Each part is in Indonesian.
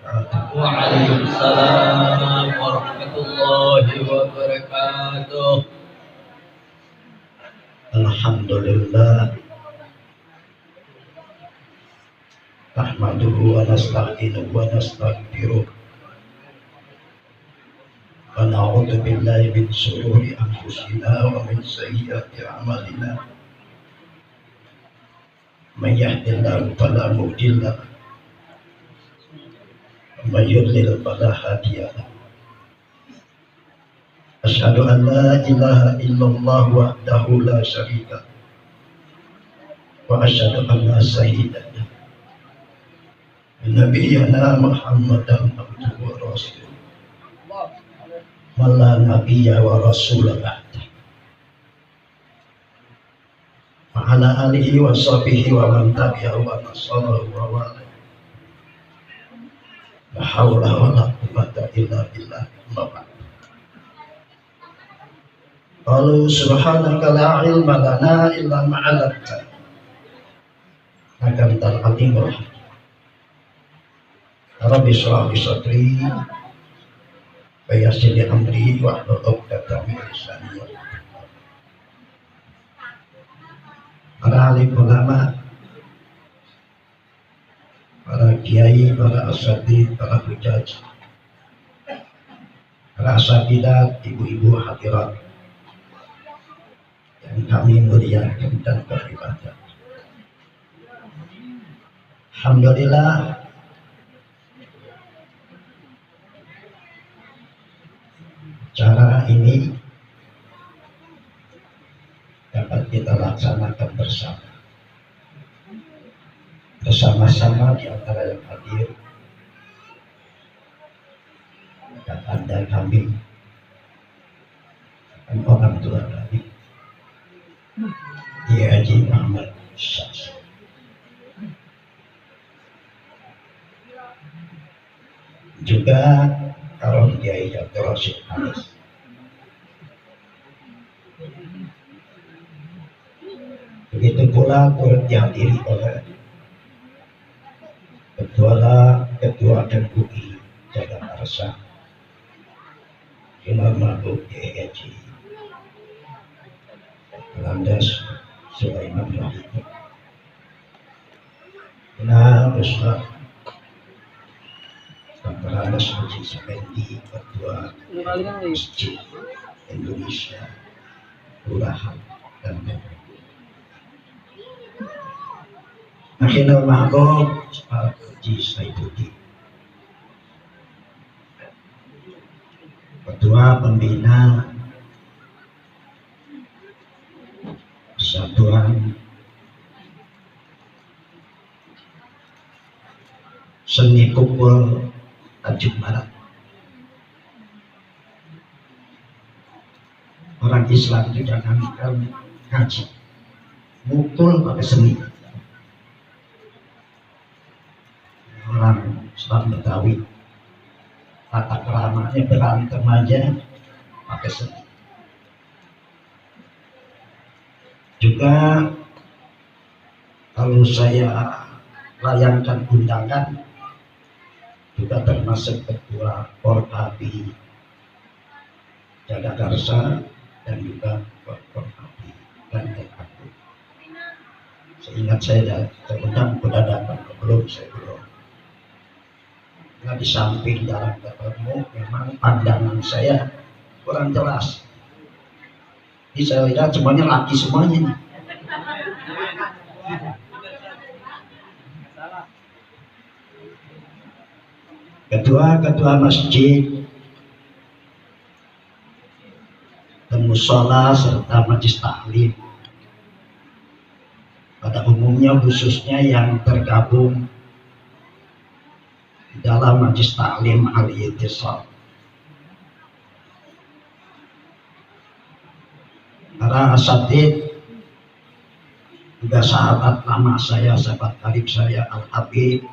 wabarakatuh. Waalaikumsalam warahmatullahi wabarakatuh. Alhamdulillah. Nahmaduhu wa nasta'inuhu wa nastaghfiruh. Wa na'udzu billahi min shururi anfusina wa min sayyiati a'malina. Man yahdihillahu fala mudilla lahu wa man yudlil fala hadiya lahu. Asyhadu an la ilaha illallah wahdahu la syarika lahu wa asyhadu anna sayyidana nabiyyana Muhammadan abduhu wa rasuluh. Wala nabiyya wa rasulah ba'da. Wa ala alihi wa sahbihi wa man tabi'ahu wa nasarahu wa wala. La hawla wa la quwwata illa billah. Qalu subhanaka la ilma lana illa ma 'allamtana. Antal alimul hakim. Rabbi shrah li sadri wa yassir li amri wahlul 'uqdatam min lisani. Para alim ulama, para kiai, para asatidz, para hujaj, para asatidzah, ibu-ibu hadirat yang kami muliakan dan beribadah. Alhamdulillah, cara ini dapat kita laksanakan bersama-sama di antara yang hadir dan Anda kami dan orang tua kami Haji Muhammad Syahs. Juga Karon Kiai Abdul Rashid Anis. Begitu pula turut dihadiri oleh Ketua MUI Jakarta, Imam Mabuk Haji Landas Sulaiman Rahim. Nah, Ustaz Landas Haji Sependi, Ketua Masjid Indonesia, Kelurahan dan Akhirul Mahbub Pak Haji Saifuddin, Ketua Pembina Persatuan Seni Pukul Tanjung Barat. Orang Islam itu jangan ngaji, mukul pakai seni. Orang Islam Betawi tata keramanya berantem aja pakai seni. Juga kalau saya layangkan undangan, juga termasuk Ketua Porkapi Jagakarsa dan juga Porkapi dan aku. Seingat saya terundang sudah datang, belum saya belum. Nah, di samping dalam ketemu memang pandangan saya kurang jelas. Ini saya lihat semuanya laki semuanya nih. Ketua masjid, musola serta majelis taklim. Pada umumnya khususnya yang tergabung dalam majelis taklim Al-Ittisal. Para asatidz, juga sahabat lama saya, sahabat karib saya Al-Habib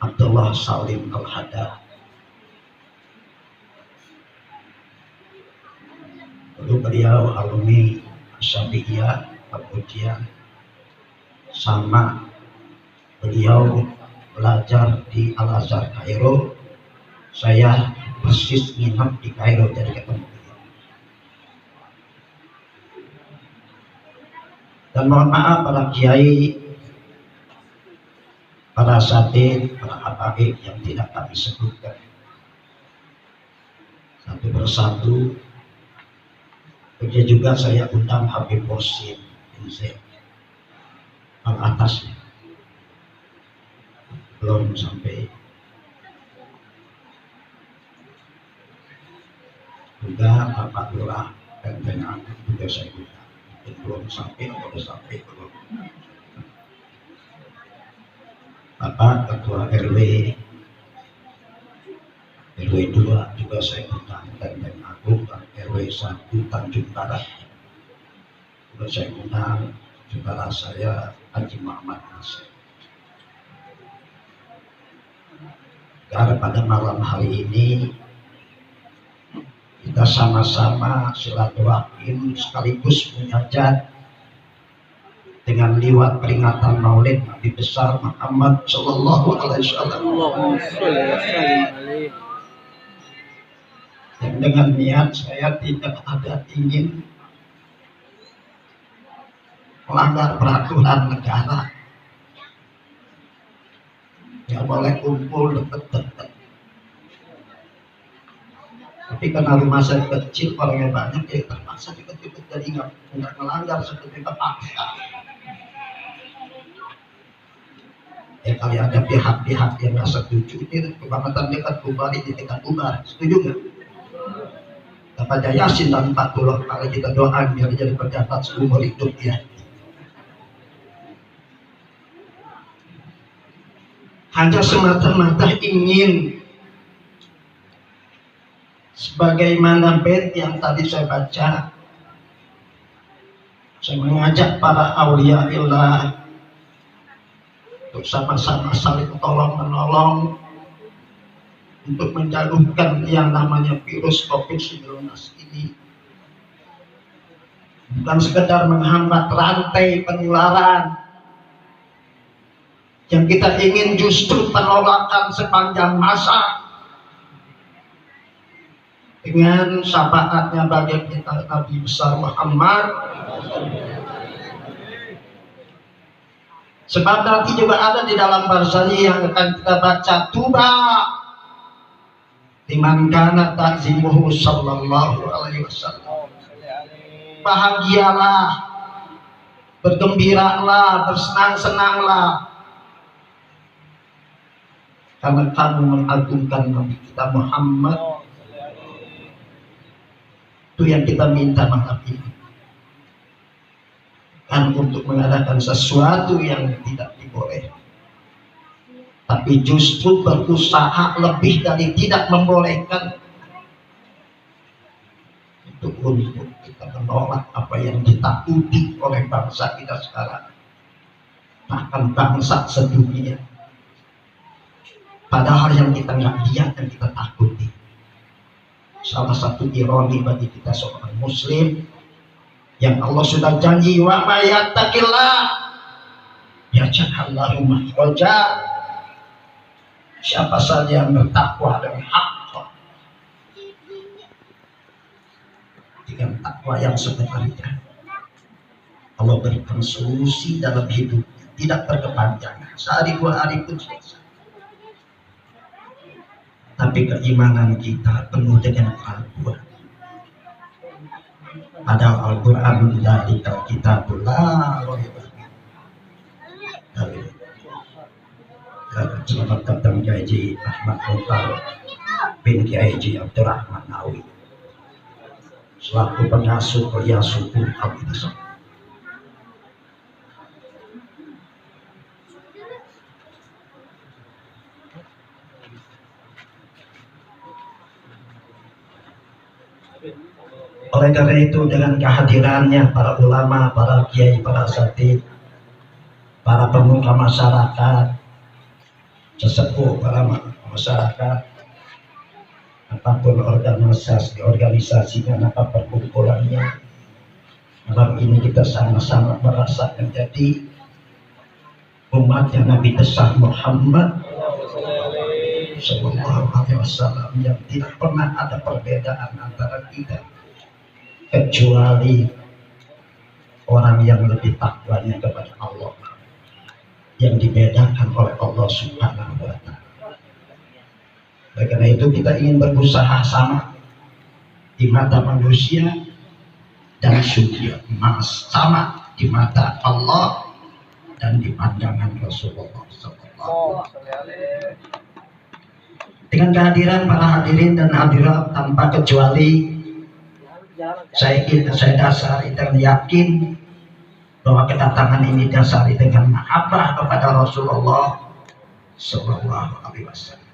Abdullah Salim Al-Haddad. Lalu beliau alumni Syafi'iyah, Al-Ujian, sama beliau belajar di Al-Azhar Kairo. Saya persis nginap di Kairo jadi ketemu dia. Dan mohon maaf para kiai, para asatidz, para habaib yang tidak kami sebutkan satu persatu. Begitu juga saya undang Habib Qasim bin Zaid al atas, belum sampai. Juga Bapak Lurah dan Tengah juga saya undang, belum sampai atau sudah sampai belum. Bapak Ketua RW 2 juga saya undang, dan Agung dan RW 1 Tanjung Barat juga saya undang saudara saya Haji Muhammad Nasir. Karena pada malam hari ini kita sama-sama silaturahim sekaligus munajat dengan liwat peringatan Maulid Nabi besar Muhammad Sallallahu Alaihi Wasallam. Dan dengan niat saya tidak ada ingin melanggar peraturan negara. Ya boleh kumpul dekat-dekat. Tapi karena rumah saya kecil, orangnya banyak, ya terpaksa dekat-dekat, jadi nggak melanggar seperti terpaksa. Ya kali ada pihak-pihak yang nggak setuju, ini kebangkatan dekat kembali di dekat Umar, setuju nggak? Bapak Yasin dan 40 kali kita doakan biar jadi pejabat seumur hidup ya. Hanya semata-mata ingin sebagaimana bait yang tadi saya baca, saya mengajak para aulia illah untuk sama-sama saling tolong menolong untuk menjauhkan yang namanya virus COVID-19 ini. Bukan sekedar menghambat rantai penularan, yang kita ingin justru penolakan sepanjang masa dengan syafaatnya bagi kita Nabi besar Muhammad. Sebab nanti juga ada di dalam barzani yang akan kita baca, tuba liman kana ta'zimuhu sallallahu alaihi wasallam. Bahagialah, bergembiralah, bersenang-senanglah karena kamu mengagungkan Nabi kita Muhammad. Itu yang kita minta malam ini. Kan untuk mengadakan sesuatu yang tidak dibolehkan, tapi justru berusaha lebih dari tidak membolehkan untuk kita menolak apa yang ditakuti oleh bangsa kita sekarang, bahkan bangsa sedunia. Padahal yang kita nggak lihat dan kita takuti. Salah satu ironi bagi kita seorang muslim yang Allah sudah janji, wa may yattaqillah yaj'al lahu makhraja. Siapa saja yang bertakwa dengan hak, dengan takwa yang sebenarnya, Allah berikan solusi dalam hidup, tidak berkepanjangan, sehari dua hari pun selesai. Tapi keimanan kita penuh dengan keraguan. Padahal Al-Quran dari kitabullah. Selamat datang Kiai Haji Ahmad Mukhtar bin Kiai Haji Abdurrahman Nawawi selaku pengasuh kuliah suku Abu Dhabi. Oleh karena itu, dengan kehadirannya para ulama, para kiai, para asatidz, para pemuka masyarakat, sesepuh para masyarakat, apapun organisasinya, apa perkumpulannya, malam ini kita sama-sama merasa menjadi umatnya Nabi besar Muhammad Sallallahu Alaihi Wasallam yang tidak pernah ada perbedaan antara kita kecuali orang yang lebih takwanya kepada Allah yang dibedakan oleh Allah Subhanahu wa Ta'ala. Oleh karena itu kita ingin berusaha sama di mata manusia dan juga sama di mata Allah dan di pandangan Rasulullah SAW. Dengan kehadiran para hadirin dan hadirat tanpa kecuali, saya dasari dan yakin bahwa kedatangan ini dasari dengan mahabbah kepada Rasulullah Sallallahu Alaihi Wasallam.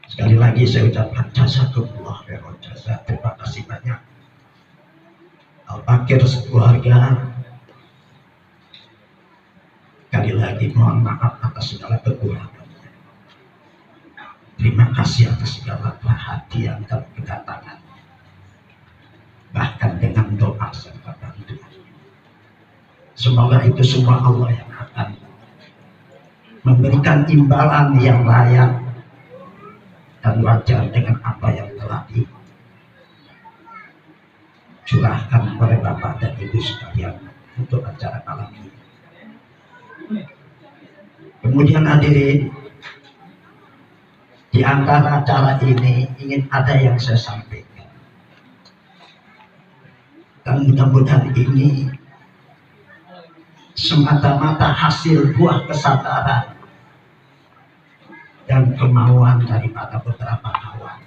Sekali lagi saya ucapkan jazakumullah khairan jazaa. Terima kasih banyak Al-Fakir sekeluarga. Sekali lagi mohon maaf atas segala kekurangannya. Terima kasih atas segala perhatian dan kedatangan. Bahkan dengan doa serta bantuan. Semoga itu semua Allah yang akan memberikan imbalan yang layak dan wajar dengan apa yang telah dicurahkan oleh Bapak dan Ibu sekalian untuk acara malam ini. Kemudian hadirin, di antara acara ini ingin ada yang saya sampaikan, dan mudah-mudahan ini semata-mata hasil buah kesadaran dan kemauan daripada beberapa kawan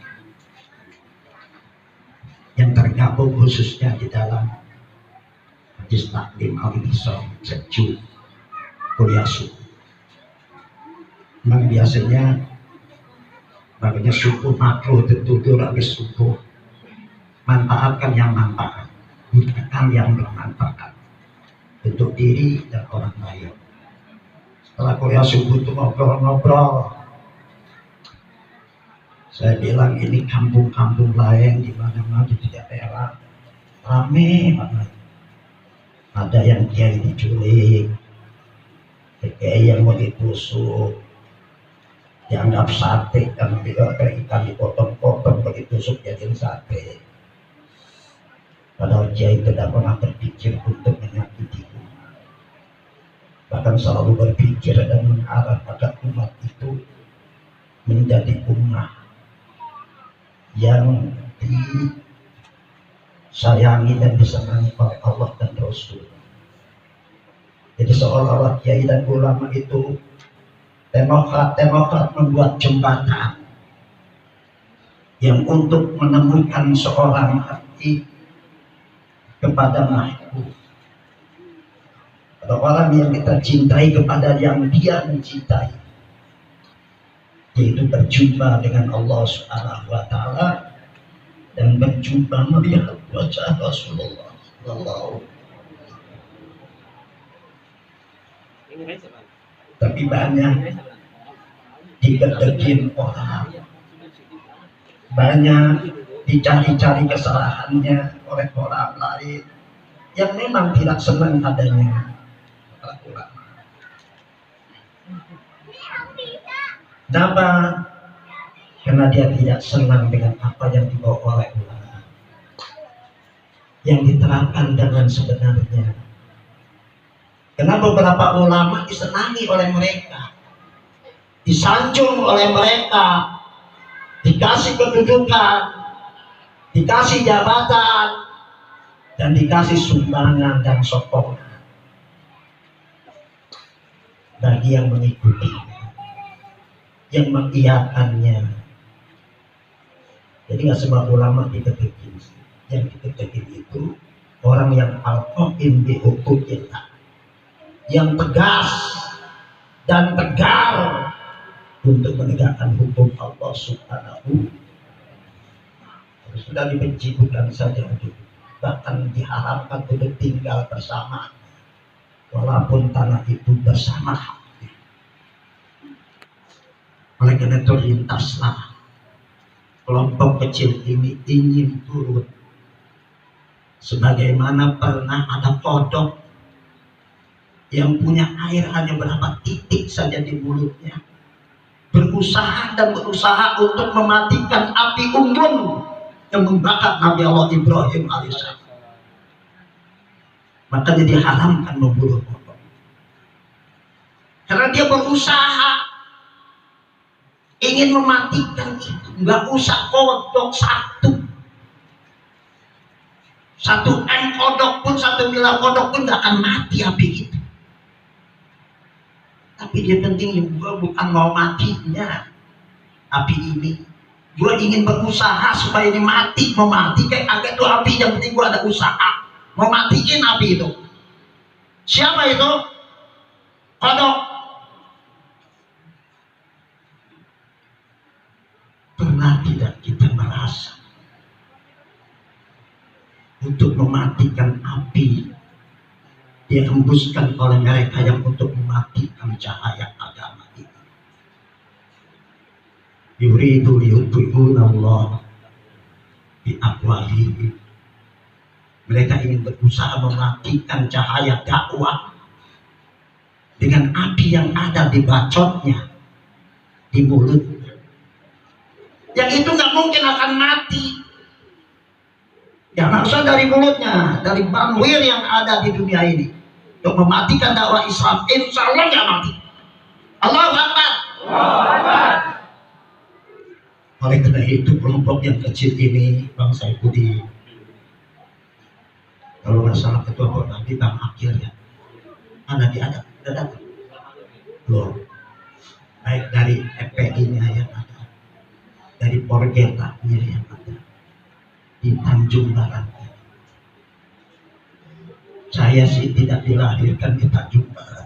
yang tergabung khususnya di dalam Majlis Taklim Al-Isom Seju Kuliah Suku. Memang biasanya baginya suku makro tertutur habis suku manfaatkan yang manfaat, gunakan yang bermanfaat untuk diri dan orang lain. Setelah kuliah subuh itu ngobrol-ngobrol, saya bilang ini kampung-kampung lain di mana-mana di daerah rame banget. Ada yang kiai diculik, kiai yang mau ditusuk, dianggap sate karena kayak ikan dipotong-potong ditusuk jadi sate. Padahal kiai tidak pernah berpikir untuk menyakiti umat, bahkan selalu berpikir dan mengarah pada umat itu menjadi umat yang disayangi dan disenangi oleh Allah dan Rasul. Jadi seolah-olah kiai dan ulama itu demokrat membuat jembatan yang untuk menemukan seorang hati kepada mahbub, atau orang yang kita cintai kepada yang dia mencintai, yaitu berjumpa dengan Allah Subhanahu wa Ta'ala dan berjumpa melihat wajah Rasulullah Sallallahu. Tapi banyak dikedekin orang, banyak dicari-cari kesalahannya oleh orang lain yang memang tidak senang adanya ulama. Kenapa? Karena dia tidak senang dengan apa yang dibawa oleh ulama, yang diterapkan dengan sebenarnya. Karena beberapa ulama disenangi oleh mereka, disanjung oleh mereka, dikasih kedudukan, dikasih jabatan, dan dikasih sumbangan dan sokongan bagi yang mengikuti, yang mengiyakannya. Jadi nggak semua ulama dikedekin. Yang dikedekin itu orang yang al-qaim bi huquqillah, yang tegas dan tegar untuk menegakkan hukum Allah Subhanahu. Sudah dibenci bukan saja untuk, bahkan diharapkan untuk tinggal bersama, walaupun tanah itu bersama. Oleh karena itu lintaslah kelompok kecil ini ingin turun, sebagaimana pernah ada kodok yang punya air hanya berapa titik saja di mulutnya, berusaha dan berusaha untuk mematikan api unggun yang membakar Nabi Allah Ibrahim alaihissalam. Maka dia diharamkan membunuh kodok karena dia berusaha ingin mematikan itu. Nggak usah kodok satu M kodok pun, 1 miliar kodok pun nggak akan mati api itu. Tapi dia penting, gue bukan mau matinya api ini, gue ingin berusaha supaya ini mati. Mau mati kayak agak tuh api, yang penting gue ada usaha mau matiin api itu. Siapa itu? Kodok. Pernah tidak kita merasa untuk mematikan api dihembuskan oleh mereka yang untuk mematikan cahaya agama itu? Yuridu liyutfi'una Allah bi afwahihim. Mereka ingin berusaha mematikan cahaya dakwah dengan api yang ada di bacotnya, di mulutnya. Yang itu nggak mungkin akan mati. Ya maksud dari mulutnya, dari banwir yang ada di dunia ini untuk mematikan dakwah Islam, insya Allah nggak mati. Allahu Akbar. Oleh karena itu kelompok yang kecil ini, Bang Saipudi, kalau nggak salah ketua nanti Bang Akil ya, mana dia ada? Udah datang belum? Baik dari FPI-nya yang ada, dari Porgeta-nya yang ada, di Tanjung Barat. Saya sih tidak dilahirkan di Tanjung Barat,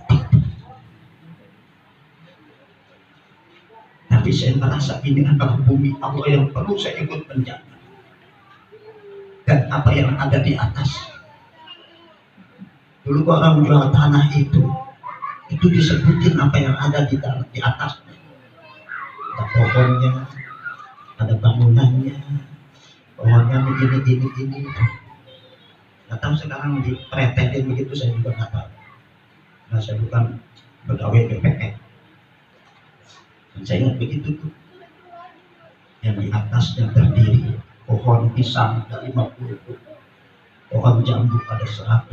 tapi saya merasa ini adalah bumi Allah yang perlu saya ikut menjaga. Dan apa yang ada di atas, dulu orang jual tanah itu disebutin apa yang ada di atasnya. Ada pohonnya, ada bangunannya, pohonnya ini. Nggak tahu sekarang dipretetin begitu, saya juga nggak tahu. Nah, saya bukan pegawai BPN. Dan saya ingat begitu tuh, yang di atasnya terdiri pohon pisang ada 50, pohon jambu ada 100,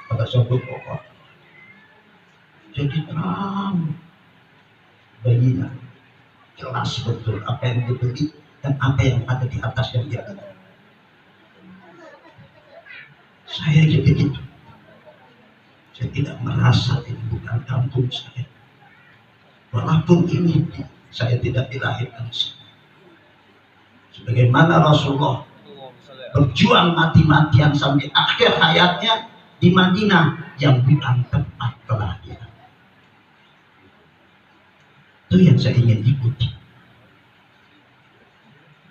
pada suatu pohon. Jadi terang bayinya, jelas betul apa yang dibeli dan apa yang ada di atas yang dia ada. Saya jadi begitu. Saya tidak merasa ini bukan kampung saya. Walaupun ini saya tidak dilahirkan sini. Sebagaimana Rasulullah berjuang mati-matian sampai akhir hayatnya di Madinah yang bukan tempat kelahiran. Itu yang saya ingin ikuti.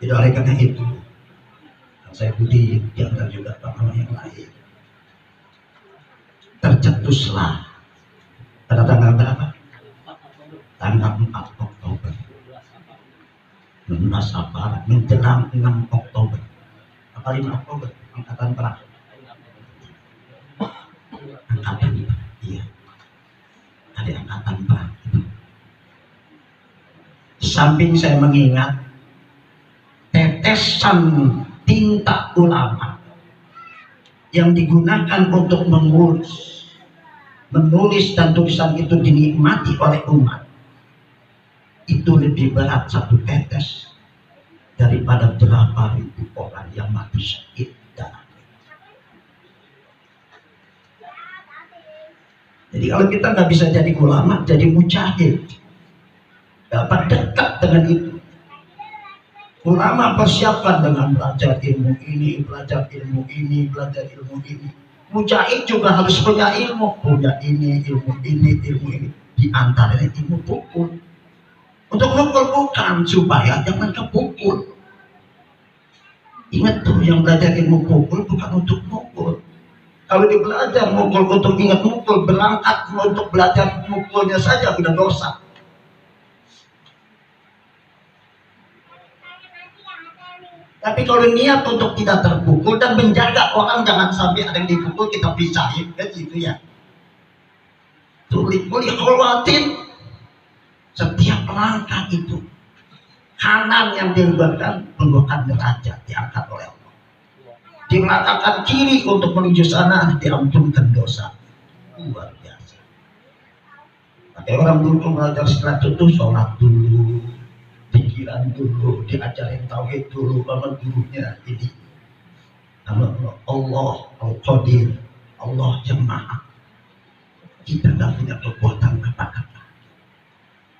Jadi oleh karena itu, saya budi diantar juga orang yang lain. Tercetuslah pada tanggal berapa? Tanggal 4 Oktober 16 Safar menjelang 6 Oktober apa 5 Oktober angkatan perang. Angkatan perang, iya, ada angkatan perang. Samping saya mengingat tetesan tinta ulama yang digunakan untuk menulis dan tulisan itu dinikmati oleh umat, itu lebih berat satu tetes daripada berapa ribu orang yang mati syahid dalam. Jadi kalau kita nggak bisa jadi ulama, jadi mujahid, dapat dekat dengan itu. Ulama persiapkan dengan belajar ilmu ini, belajar ilmu ini, belajar ilmu ini. Mujahid juga harus punya ilmu ini, ilmu ini, ilmu ini. Di antaranya ilmu pukul. Untuk mukul bukan supaya jangan kepukul. Ingat tuh, yang belajar ilmu pukul bukan untuk mukul. Kalau dibelajar mukul untuk ingat mukul, berangkat untuk belajar mukulnya saja sudah dosa. Tapi kalau niat untuk tidak terpukul dan menjaga orang jangan sampai ada yang dipukul kita pisahin, kan gitu ya. Boleh khawatir setiap langkah itu kanan yang dilibatkan merupakan derajat diangkat oleh Allah. Dilangkahkan kiri untuk menuju sana diampunkan dosa. Luar biasa. Ada orang dulu mengajar setelah itu sholat dulu, pikiran dulu, diajarin tauhid dulu sama gurunya ini. Allah Al-Qadir, Allah yang Maha. Kita tidak punya kekuatan apa-apa.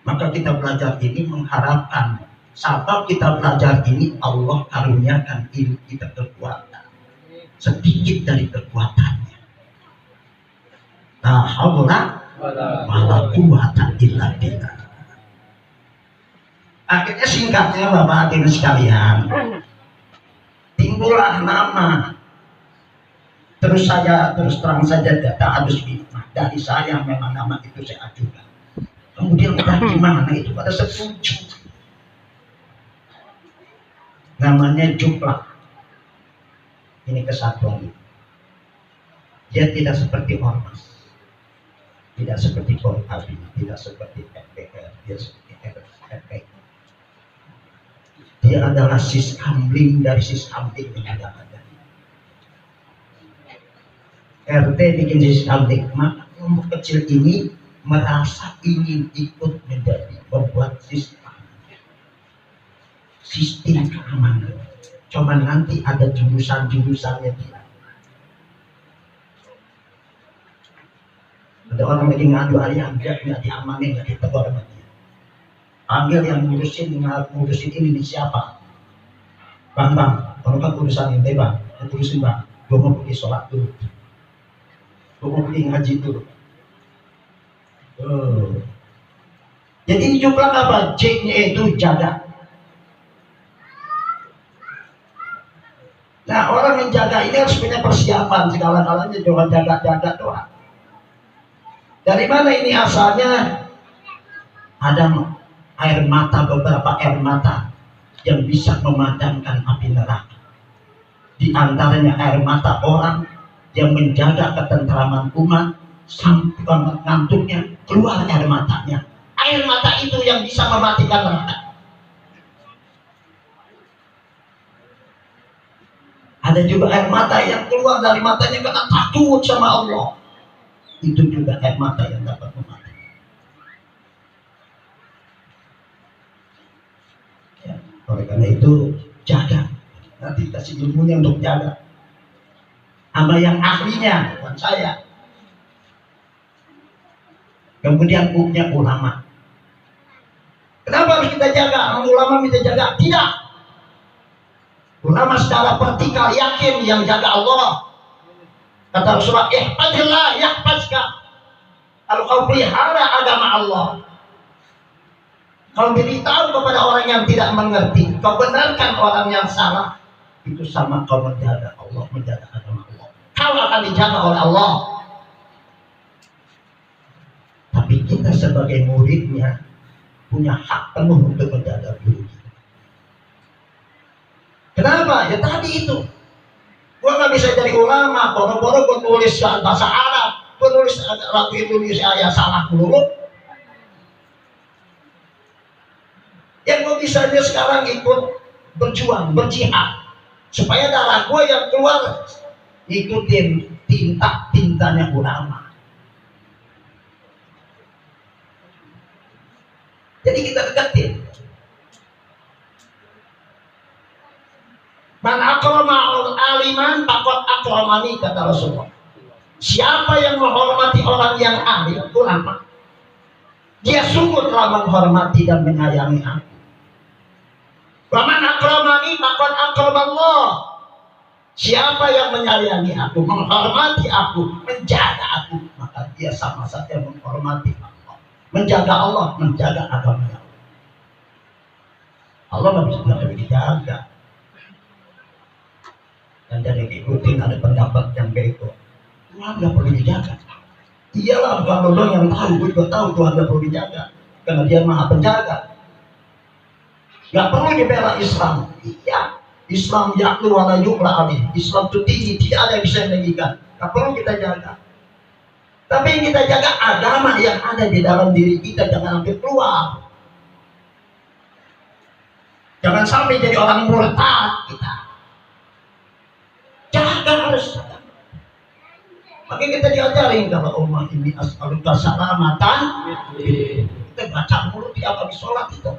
Maka kita belajar ini mengharapkan sabab kita belajar ini Allah karuniakan ilmu kita kekuatan sedikit dari kekuatannya. La haula wala quwwata illa billah. Akhirnya singkatnya Bapak hadirin sekalian, timbullah nama. Terus terang saja tak harus fitnah dari saya, memang nama itu saya ajukan. Kemudian gimana itu pada setuju. Namanya Juplak. Ini kesatuan. Dia tidak seperti ormas, tidak seperti Polri, tidak seperti FPR, dia seperti FPR. Dia adalah siskamling dari siskamling yang ada. RT bikin siskamling, maka kelompok kecil ini merasa ingin ikut menjadi pembuat sistem keamanan. Cuma nanti ada jurusan-jurusannya dia. Ada orang lagi ngadu ayam, dia nggak diamanin, nggak ditegur sama dia. Panggil yang ngurusin ini siapa? Bang, kalau kan urusan ini bang, urusin bang, gue mau pergi sholat dulu, gue mau pergi ngaji dulu. Jadi Juplak apa? J-nya itu jaga. Nah, orang yang jaga ini harus punya persiapan segala-galanya, jangan jaga-jaga doang. Dari mana ini asalnya? Ada air mata, beberapa air mata yang bisa memadamkan api neraka. Di antaranya air mata orang yang menjaga ketentraman umat sampai ngantuknya keluar air matanya. Air mata itu yang bisa mematikan neraka. Ada juga air mata yang keluar dari matanya karena takut sama Allah. Itu juga air mata yang dapat mematikan. Ya, oleh karena itu jaga. Nanti kasih ilmunya untuk jaga. Sama yang ahlinya, bukan saya. Kemudian punya ulama. Kenapa harus kita jaga? Ulama minta jaga? Tidak. Ulama secara vertikal yakin yang jaga Allah. Kata Rasulullah, ihfazillah yahfazka. Kalau kau pelihara agama Allah, kau beritahu kepada orang yang tidak mengerti, kau benarkan orang yang salah, itu sama kau menjaga Allah, menjaga agama Allah. Kau akan dijaga oleh Allah. Tapi kita sebagai muridnya punya hak penuh untuk menjaga guru kita. Kenapa? Ya tadi itu. Gua nggak bisa jadi ulama, boro-boro gua tulis bahasa Arab, gua nulis lagu Indonesia ya salah dulu. Yang gua bisa dia sekarang ikut berjuang, berjihad, supaya darah gua yang keluar ikutin tintanya ulama. Jadi kita deketin. Man akrama aliman faqad akramani, kata Rasulullah. Siapa yang menghormati orang yang alim, ulama, dia sungguh telah menghormati dan menyayangi aku. Wa man akramani faqad akramallah. Siapa yang menyayangi aku, menghormati aku, menjaga aku, maka dia sama saja menghormati Allah, menjaga Allah, menjaga agamanya. Allah nggak bisa dijaga. Dan jadi ikutin ada pendapat yang bego. Tuhan nggak perlu dijaga. Iyalah, bukan lo yang tahu, gue juga tahu Tuhan nggak perlu dijaga, karena Dia Maha Penjaga. Nggak perlu dibela Islam. Iya, Islam yaklu wala yu'la alih. Islam itu tinggi, tidak ada yang bisa meninggikan. Nggak perlu kita jaga. Tapi kita jaga agama yang ada di dalam diri kita, jangan sampai keluar. Jangan sampai jadi orang murtad kita. Jaga harus. Makanya kita diajarin kalau umat ini as'aluka salamatan. Kita baca mulut tiap habis sholat itu.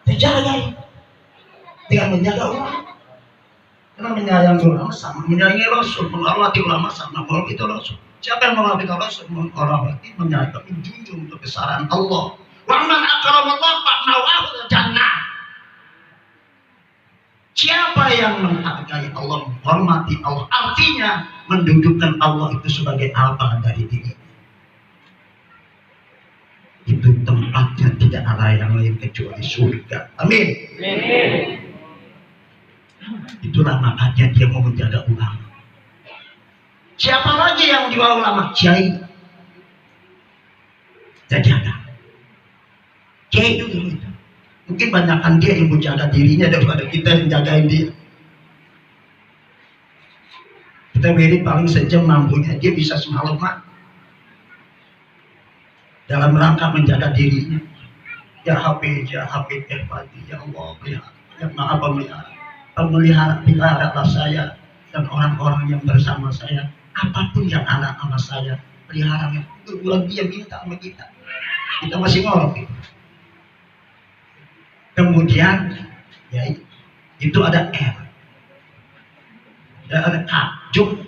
Dijaga dengan menjaga ulama. Karena menyayangi ulama sama menyayangi Rasul, menghormati ulama sama menghormati Rasul. Siapa yang menghormati Rasul, menghormati, menyayangi, menjunjung kebesaran Allah. Wa man akramallah fa'nawahu jannah. Siapa yang menghargai Allah, menghormati Allah, artinya mendudukkan Allah itu sebagai apa dari diri. Itu tempatnya tidak ada yang lain kecuali surga. Amin. Amin. Itulah makanya dia mau menjaga ulama. Siapa lagi yang di bawah ulama? Kiai. Jaga. Kiai dulu itu. Mungkin banyakkan dia yang menjaga dirinya daripada kita yang jagain dia. Kita wirid paling sejam mampunya, dia bisa semalaman dalam rangka menjaga dirinya. Ya Habib, ya Allah, ya Maha pelihara saya dan orang-orang yang bersama saya. Apapun yang ada sama saya, peliharanya. Berbulan dia minta sama kita. Kita masih ngorok. Kemudian ya itu ada R, ada K, juk.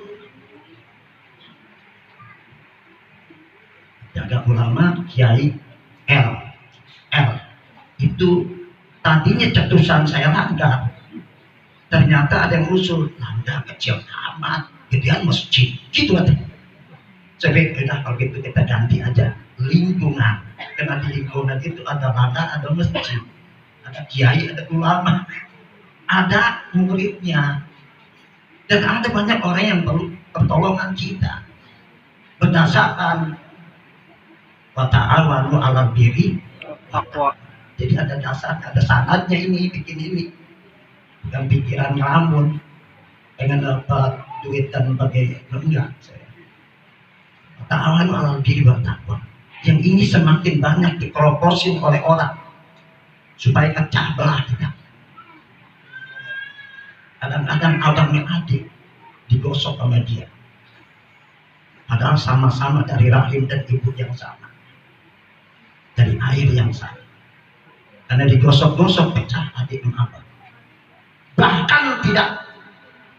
Jaga ulama, kiai, L itu tadinya cetusan saya langgar, ternyata ada yang usul langgar kecil amat, gedean masjid, gitu aja. Saya udah kalau gitu kita ganti aja lingkungan, karena di lingkungan itu ada langgar, ada masjid, ada kiai, ada ulama, ada muridnya, dan ada banyak orang yang perlu pertolongan kita berdasarkan wa ta'awanu 'alal birri taqwa. Jadi ada dasarnya, ada sanadnya ini bikin ini, bukan pikiran ngelamun pengen dapat duit dan bagai enggak. Wa ta'awanu 'alal birri wa taqwa. Yang ini semakin banyak diproporsi oleh orang supaya pecah belah kita. Kadang-kadang abangnya adik digosok sama dia, padahal sama-sama dari rahim dan ibu yang sama, dari air yang sama. Karena digosok-gosok pecah adik sama abang. Bahkan tidak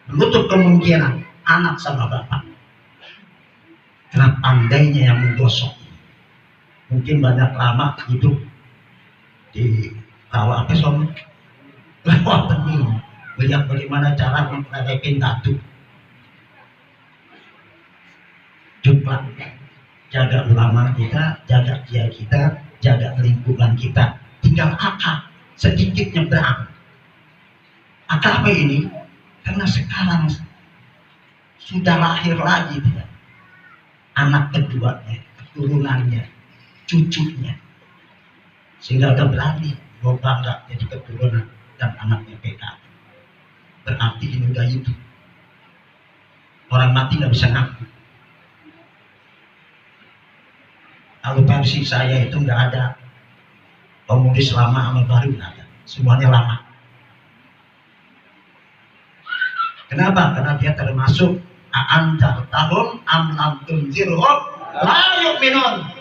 menutup kemungkinan anak sama bapak, karena pandainya yang menggosok. Mungkin banyak lama hidup di rawa apa soalnya rawa bening, melihat bagaimana cara mempraktekin datu. Jumlah jaga ulama kita, jaga kiai kita, jaga lingkungan kita. Tinggal akal sedikit nyebrang. Akal apa ini? Karena sekarang sudah lahir lagi dia, anak keduanya, keturunannya, cucunya, sehingga udah berani mau bangga jadi keturunan dan anaknya PKI. Berarti ini udah hidup. Orang mati nggak bisa ngaku. Kalau versi saya itu nggak ada komunis lama sama baru, nggak ada, semuanya lama. Kenapa? Karena dia termasuk a'antar tahun amlam tunzirhum la yu'minun.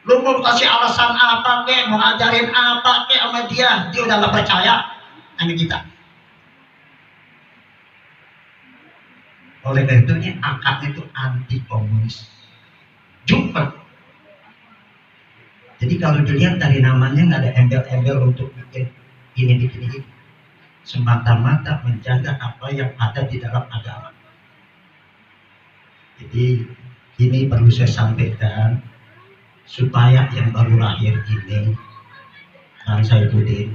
Lu mau kasih alasan apa kek, mau ngajarin apa kek sama dia udah nggak percaya sama kita. Oleh karena itu akad itu anti komunis. Jumper. Jadi kalau dilihat dari namanya nggak ada embel-embel untuk bikin ini. Semata-mata menjaga apa yang ada di dalam agama. Jadi ini perlu saya sampaikan supaya yang baru lahir ini, Bang Saifuddin,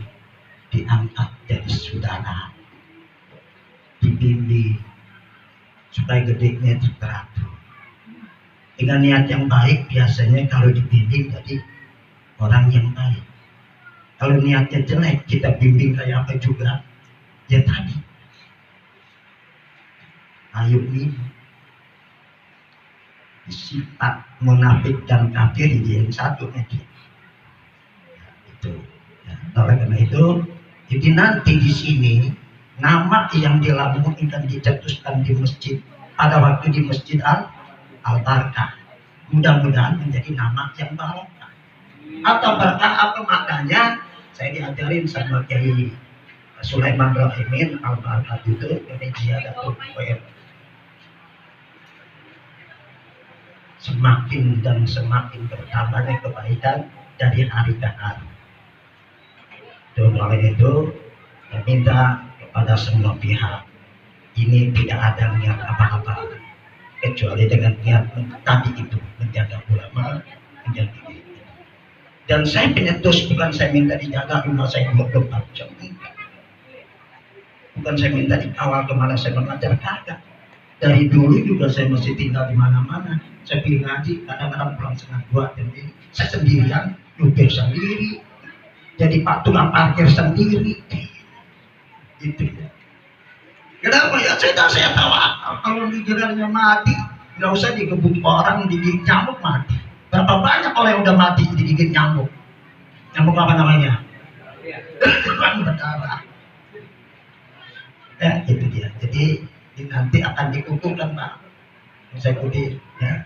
diangkat jadi saudara, dibimbing supaya gedenya teratur. Dengan niat yang baik biasanya kalau dibimbing jadi orang yang baik. Kalau niatnya jelek kita bimbing kayak apa juga, ya tadi. Ayo nih, sifat munafik dan kafir yang satu itu. Ya, oleh karena itu, jadi nanti di sini nama yang dilambungkan dan dicetuskan di masjid pada waktu di masjid Al-Barkah, mudah-mudahan menjadi nama yang barokah. Atau berkah apa maknanya? Saya diajarin sama Kiai Sulaiman Rahimin Al-Barkah itu Indonesia Datuk Koyer. Semakin dan semakin bertambahnya kebaikan dari hari ke hari. Oleh itu, saya minta kepada semua pihak, ini tidak ada niat apa-apa kecuali dengan niat tadi itu menjaga ulama, menjaga diri. Dan saya penyetus, bukan saya minta dijaga rumah saya 24 jam. Bukan saya minta dikawal kemana saya mengajar, kagak. Dari dulu juga saya masih tinggal di mana-mana. Saya pilih ngaji, kadang-kadang pulang setengah 2 jam ini. Saya sendirian, nyupir sendiri, jadi pak tukang parkir sendiri. Gitu ya. Kenapa ya? Saya tahu kalau digigitnya mati, nggak usah digebuk orang, digigit nyamuk mati. Berapa banyak orang yang udah mati digigit nyamuk? Nyamuk apa namanya? Kan berdarah. Ya, itu dia. Jadi nanti akan dikukuhkan Pak. Saya ikuti ya.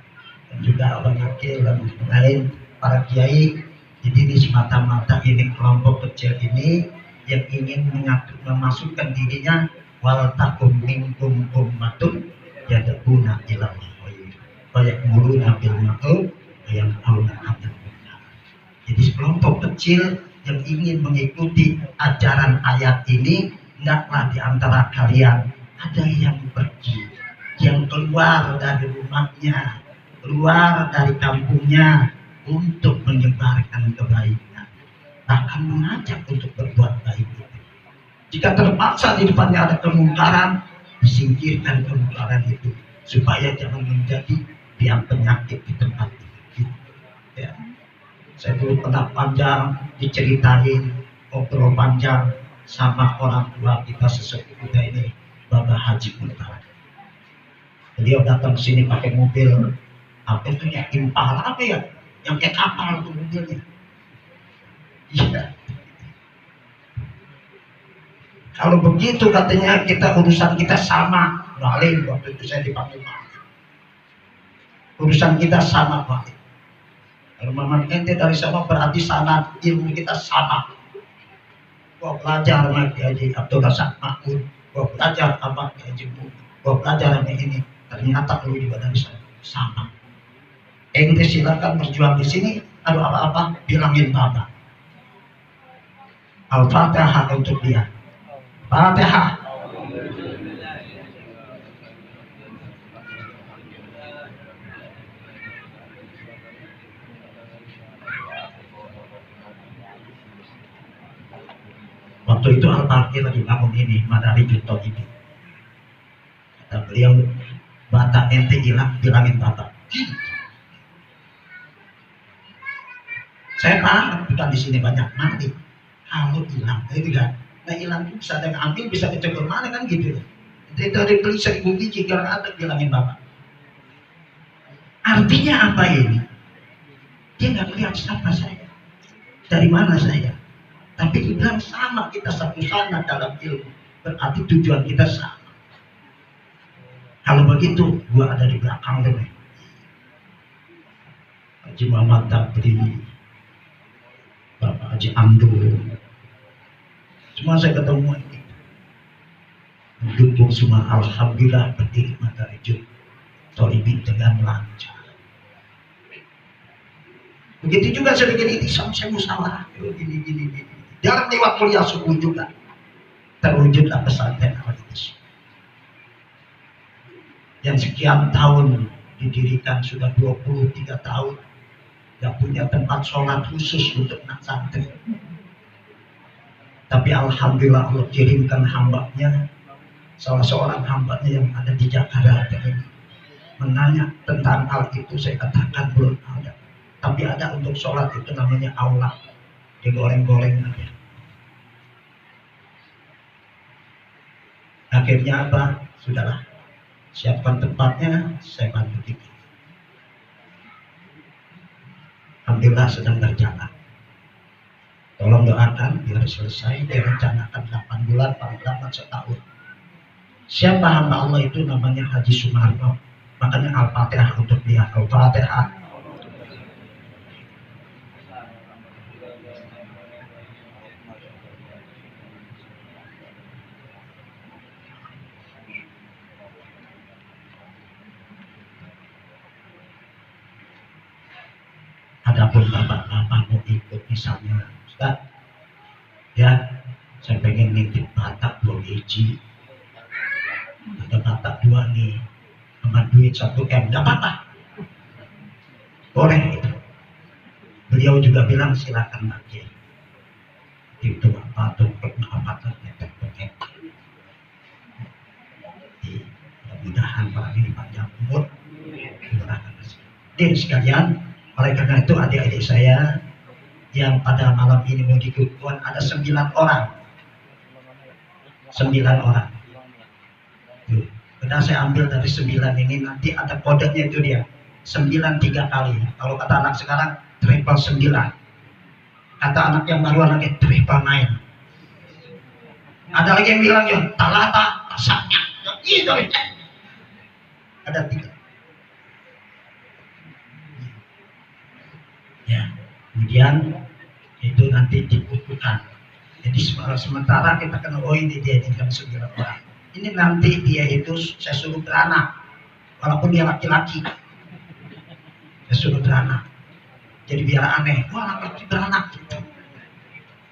Dan juga orang wakil dan lain para kiai. Jadi ini semata-mata ini kelompok kecil ini yang ingin memasukkan dirinya wal takum minkum ummatun yad'una ila khair wa ya'muruna bil ma'ruf wa yanhauna 'anil munkar. Jadi sekelompok kecil yang ingin mengikuti ajaran ayat ini, hendaklah di antara kalian ada yang pergi, yang keluar dari rumahnya, keluar dari kampungnya untuk menyebarkan kebaikan, bahkan mengajak untuk berbuat baik. Jika terpaksa di depannya ada kemungkaran, disingkirkan kemungkaran itu supaya jangan menjadi biang penyakit di tempat itu. Ya. Saya dulu pernah panjang diceritain, ngobrol panjang sama orang tua kita sesepuh kita ini, Bapak Haji Mutar. Beliau datang sini pakai mobil apa itu ya, Impala apa ya, yang kayak kapal tuh mobilnya. Iya. Kalau begitu katanya kita urusan kita sama, balik waktu itu saya dipanggil balik. Urusan kita sama balik. Kalau memang ente dari sana berarti sana ilmu kita sama. Gua belajar sama Haji Abdul Razak Makmur, gua belajar sama Haji Muhammad, gua belajar sama ini. Ternyata lu juga dari sana sama. Ente silakan berjuang di sini. Ada apa-apa bilangin Bapak. Al-Fatihah untuk dia. Fatihah. Waktu itu Al-Baqi lagi bangun ini, Madari Junto ini. Kata beliau, bata ente hilang, bilangin Bapak. Saya paham, bukan di sini banyak mati. Kalau hilang, itu kan. Nah hilang itu bisa ada yang ambil, bisa kecebur mana kan gitu. Jadi dari beli 1000 biji, kalau ada bilangin Bapak. Artinya apa ini? Dia nggak lihat siapa saya, dari mana saya. Tapi dibilang sama, kita satu sana dalam ilmu. Berarti tujuan kita sama. Kalau begitu, gua ada di belakang deh. Haji Muhammad Tabri, Bapak Haji Amdul, semua saya ketemu ini. Mendukung semua, alhamdulillah berdiri Madari Junto Tolibin dengan lancar. Begitu juga saya bikin ini, saya musyawarah, gini. Dalam lewat kuliah subuh juga terwujudlah pesantren Al-Ikhlas yang sekian tahun didirikan, sudah 23 tahun, gak punya tempat sholat khusus untuk anak santri. Tapi alhamdulillah Allah kirimkan hambanya, salah seorang hambanya yang ada di Jakarta ini, menanya tentang hal itu. Saya katakan belum ada, tapi ada untuk sholat itu namanya aula, digoreng-goreng aja. Akhirnya apa? Sudahlah, siapkan tempatnya, saya bantu dikit. alhamdulillah sedang berjalan. Tolong doakan biar selesai, direncanakan 8 bulan, paling lambat setahun. Siapa hamba Allah itu namanya Haji Sumarno. Makanya Al-Fatihah untuk dia. Al-Fatihah. Adapun bapak-bapak mau ikut misalnya, Ustaz, ya saya pengen nitip batak 2 biji, ada batak 2 nih, sama duit 1 M, gak apa-apa, boleh itu. Beliau juga bilang silakan pakai itu apa tuh apa pakai. Mudah-mudahan Pak ini panjang umur, mudahkan rezeki. Din sekalian, oleh karena itu adik-adik saya yang pada malam ini mau dikukuhan ada 9 orang. 9 orang. Tuh. Karena saya ambil dari 9 ini, nanti ada kodenya itu dia. 9 3 kali. Kalau kata anak sekarang, triple 9. Kata anak yang baru anaknya triple 9. Ada lagi yang bilang ya, talata, rasanya. Gitu. Ada 3. Ya, kemudian itu nanti dibukukan. Jadi sementara kita kenal, oh ini dia jam 9 orang. Ini nanti dia itu saya suruh beranak, walaupun dia laki-laki. Saya suruh beranak. Jadi biar aneh, wah anak laki beranak gitu.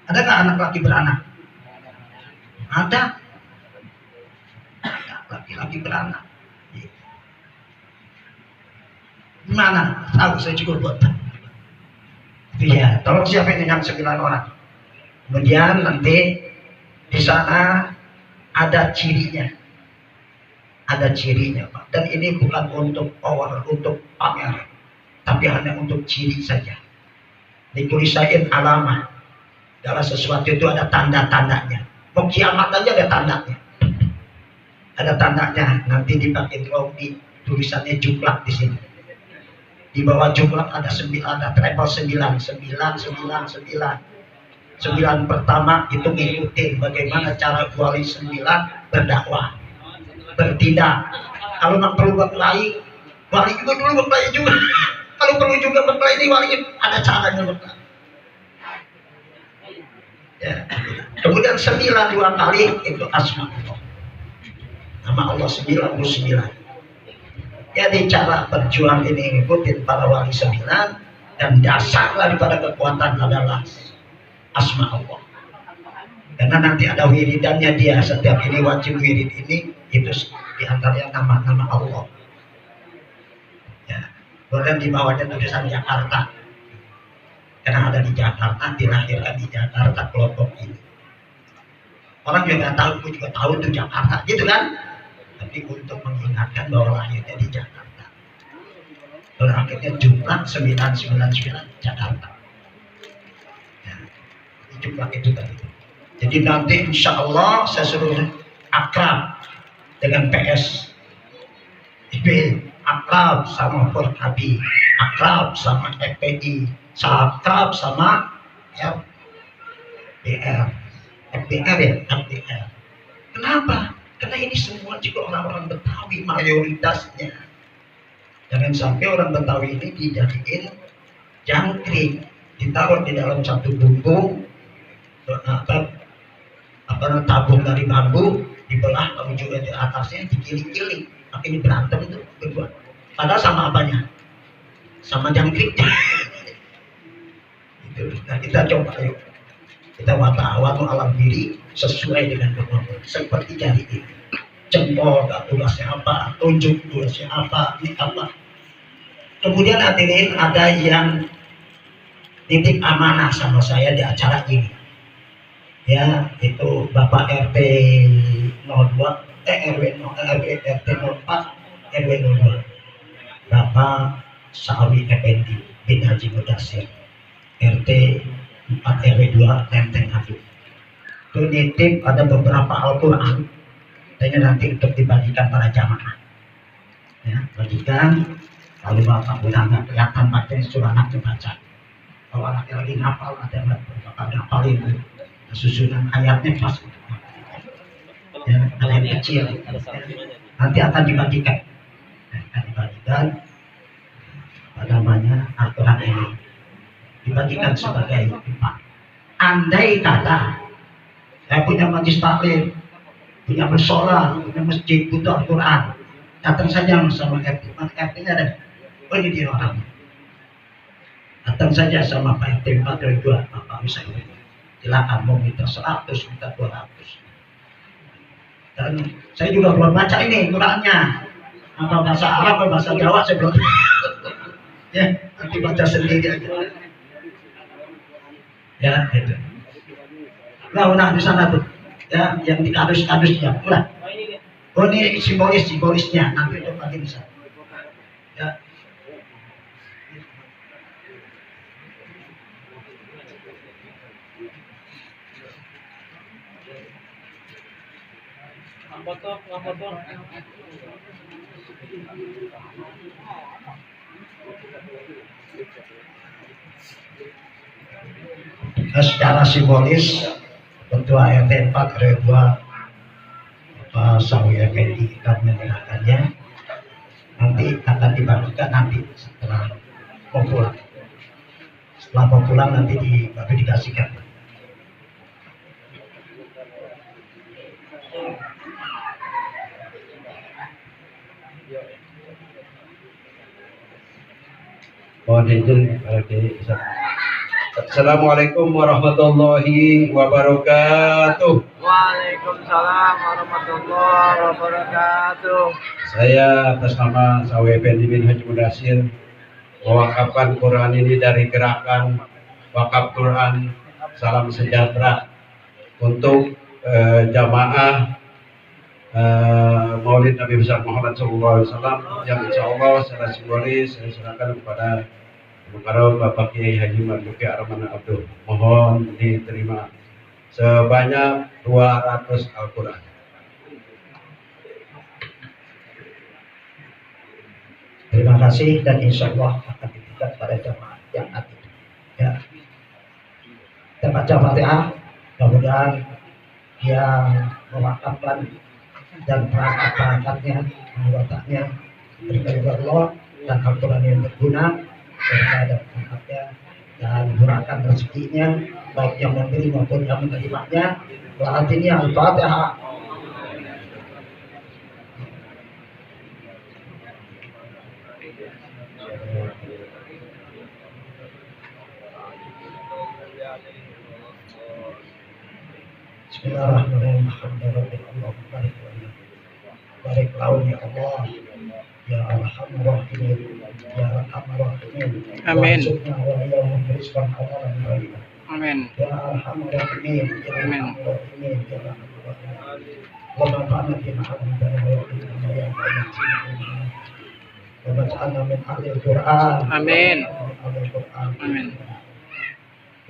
Ada nggak anak laki beranak? Ada. Laki-laki beranak. Gimana? Tahu saya juga buat. Iya, tolong siapin dengan 9 orang. Kemudian nanti di sana ada cirinya. Ada cirinya, Pak. Dan ini bukan untuk power, untuk pamer, tapi hanya untuk ciri saja. Ditulisain alamat. Dalam sesuatu itu ada tanda-tandanya. Mau kiamat aja ada tandanya. Ada tandanya. Nanti dipakai rompi, tulisannya jumlah di sini. Di bawah jumlah ada 9, ada triple 9, 9 pertama itu ngikutin bagaimana cara wali 9 berdakwah, bertindak. Kalau nggak perlu berkelahi, wali juga dulu berkelahi juga. Kalau perlu juga berkelahi, ini wali ada caranya berkelahi. Ya. Kemudian 9 2 kali itu asma Allah. Nama Allah 99. Jadi cara berjuang ini ngikutin para wali 9, dan dasar daripada kekuatan adalah asma Allah. Karena nanti ada wiridannya dia, setiap ini wajib wirid ini itu diantaranya nama-nama Allah. Ya. Kemudian di bawahnya tulisan Jakarta. Karena ada di Jakarta, dilahirkan di Jakarta kelompok ini. Orang juga nggak tahu, aku juga tahu itu Jakarta, gitu kan? Tapi untuk mengingatkan bahwa lahirnya di Jakarta. Dan akhirnya jumlah 999 Jakarta. Ya, jumlah itu tadi. Jadi nanti insya Allah saya suruh akrab dengan PS, akrab sama Forkabi, akrab sama FPI, akrab sama FBR, ya, FBR. Kenapa? Karena ini semua juga orang-orang Betawi mayoritasnya. Jangan sampai orang Betawi ini dijadiin jangkrik, ditaruh di dalam satu bumbung, tabung dari bambu, dibelah, lalu juga di atasnya digiling-giling. Akhirnya berantem itu berdua. Padahal sama apanya? Sama jangkriknya. Nah, kita coba yuk. Kita wata-watu alam diri sesuai dengan kemampuan. Seperti jari ini. Jempol tugasnya apa, tunjuk tugasnya apa, ini apa. Kemudian hadirin ada yang titip amanah sama saya di acara ini. Ya, itu Bapak RT 02, RT 04, RW 02. Bapak Sawi Effendi bin Haji Mudasir, RT 4 RW 2 Lenteng Aduh. Itu nitip ada beberapa Al-Quran, katanya nanti untuk dibagikan para jamaah. Ya, bagikan. Lalu Bapak udah nggak kelihatan pakai suruh anaknya baca. Kalau anaknya lagi ngapal, ada yang bakal ngapalin susunan ayatnya pas. Ya, ada yang kecil. Nanti akan dibagikan. Apa namanya, Al-Quran ini dibagikan sebagai infak. Andai kata saya punya majlis taklim, punya musola, punya masjid, butuh Al-Quran, datang saja sama RT. RT-nya ada. Oh, ini dia orangnya. Datang saja sama Pak RT 422, Bapak misalnya. Silakan mau minta 100, minta 200. Dan saya juga belum baca ini Qurannya. Apa bahasa Arab atau bahasa Jawa saya belum. Ya, nanti baca sendiri aja. Ya, itu. Nah, di sana tuh. Ya, yang di kardus-kardusnya. Ulah. Oh, ini simbolisnya. Nanti untuk lagi bisa. Ya. Nah, secara simbolis Ketua RT 4 RW 2 Pak Sawi Effendi akan menyerahkannya. Nanti akan dibagikan nanti setelah mau pulang. Setelah mau pulang nanti dikasihkan. Mohon izin Assalamualaikum warahmatullahi wabarakatuh. Waalaikumsalam warahmatullahi wabarakatuh. Saya atas nama Sawi Effendi bin Haji Mudasir mewakafkan Quran ini dari gerakan wakaf Quran Salam Sejahtera untuk jamaah Maulid Nabi besar Muhammad SAW yang insya Allah secara simbolis saya serahkan kepada Mukarram Bapak Kiai Haji Marzuki Armana Abdul. Mohon diterima sebanyak 200 Al-Quran. Terima kasih dan insya Allah akan diberikan pada jamaah yang nanti. Ya. Kita baca Fatihah, mudah-mudahan yang mewakafkan dan perangkat-perangkatnya, anggotanya diberikan oleh Allah dan Al-Quran yang berguna kepada perangkatnya dan murahkan rezekinya baik yang memberi maupun yang menerimanya. Saat ini Al-Fatihah. Bismillahirrahmanirrahim. Alhamdulillah. Barik laun ya Allah. Ya Arhamar Rahimin. Ya Arhamar Rahimin. Amin. Amin. Ya Arhamar Rahimin. Ya Arhamar Rahimin. Ya Arhamar Rahimin. Wa ma ta'ala bima alamdana wa yaqina ya Amin. Wa baca'ana min ahli al-Quran. Amin. Al-Quran. Amin.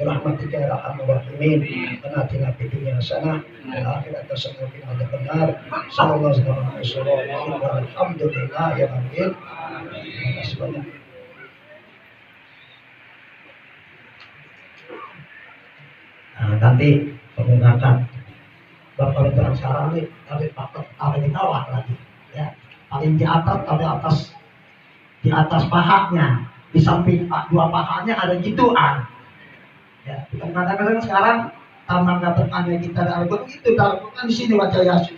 Rahmatika ya Arhamar Rahimin. Atina fid dunya hasanah wa akhirat hasanah wa qina adzabannar. Sallallahu alaihi wasallam. Alhamdulillah ya rabbil alamin. Nah, nanti menggunakan Bapak Lebaran sekarang nih, tapi pakai di bawah lagi, ya. Paling di atas, di atas pahanya, di samping dua pahanya ada gituan. Ya, kadang-kadang sekarang taman katakannya kita ada Al-Quran itu Al-Quran di sini baca Yasin.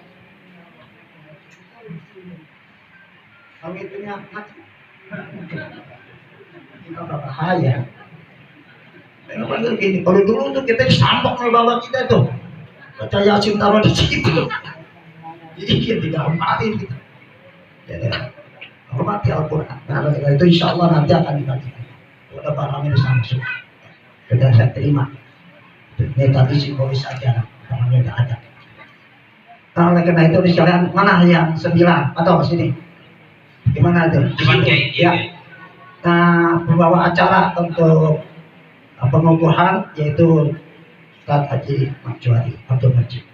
Kalau itunya itu bahaya. Memang gini, kalau dulu tuh kita disambok oleh bapak kita tuh baca Yasin taruh di situ. Jadi kita digamparin gitu. Jadi hormati Al-Quran. Nah, itu insya Allah nanti akan dibagikan. Udah barangnya disambung. Sudah saya terima. Ini tadi simbolis saja, barangnya tidak ada. Nah, oleh karena itu sekalian mana yang 9 atau ke sini? Gimana itu? Ya. Nah, membawa acara untuk pengukuhan yaitu Ustaz Haji Makjuari Abdul Majid.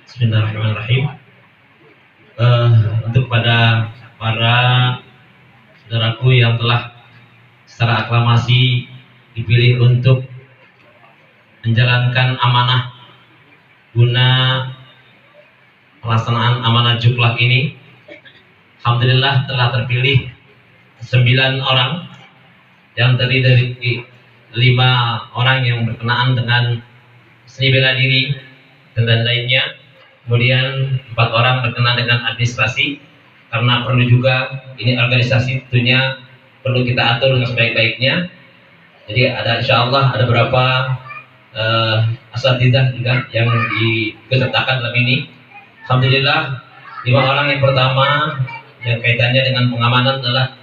Bismillahirrahmanirrahim. Untuk pada para saudaraku yang telah secara aklamasi dipilih untuk menjalankan amanah guna pelaksanaan amanah Juklak ini. Alhamdulillah telah terpilih 9 orang yang terdiri dari 5 orang yang berkenaan dengan seni bela diri dan lainnya. Kemudian 4 orang berkenaan dengan administrasi, karena perlu juga ini organisasi tentunya perlu kita atur dengan sebaik-baiknya. Jadi ada insya Allah ada beberapa asatidzah juga yang diikutsertakan dalam ini. Alhamdulillah 5 orang yang pertama yang kaitannya dengan pengamanan adalah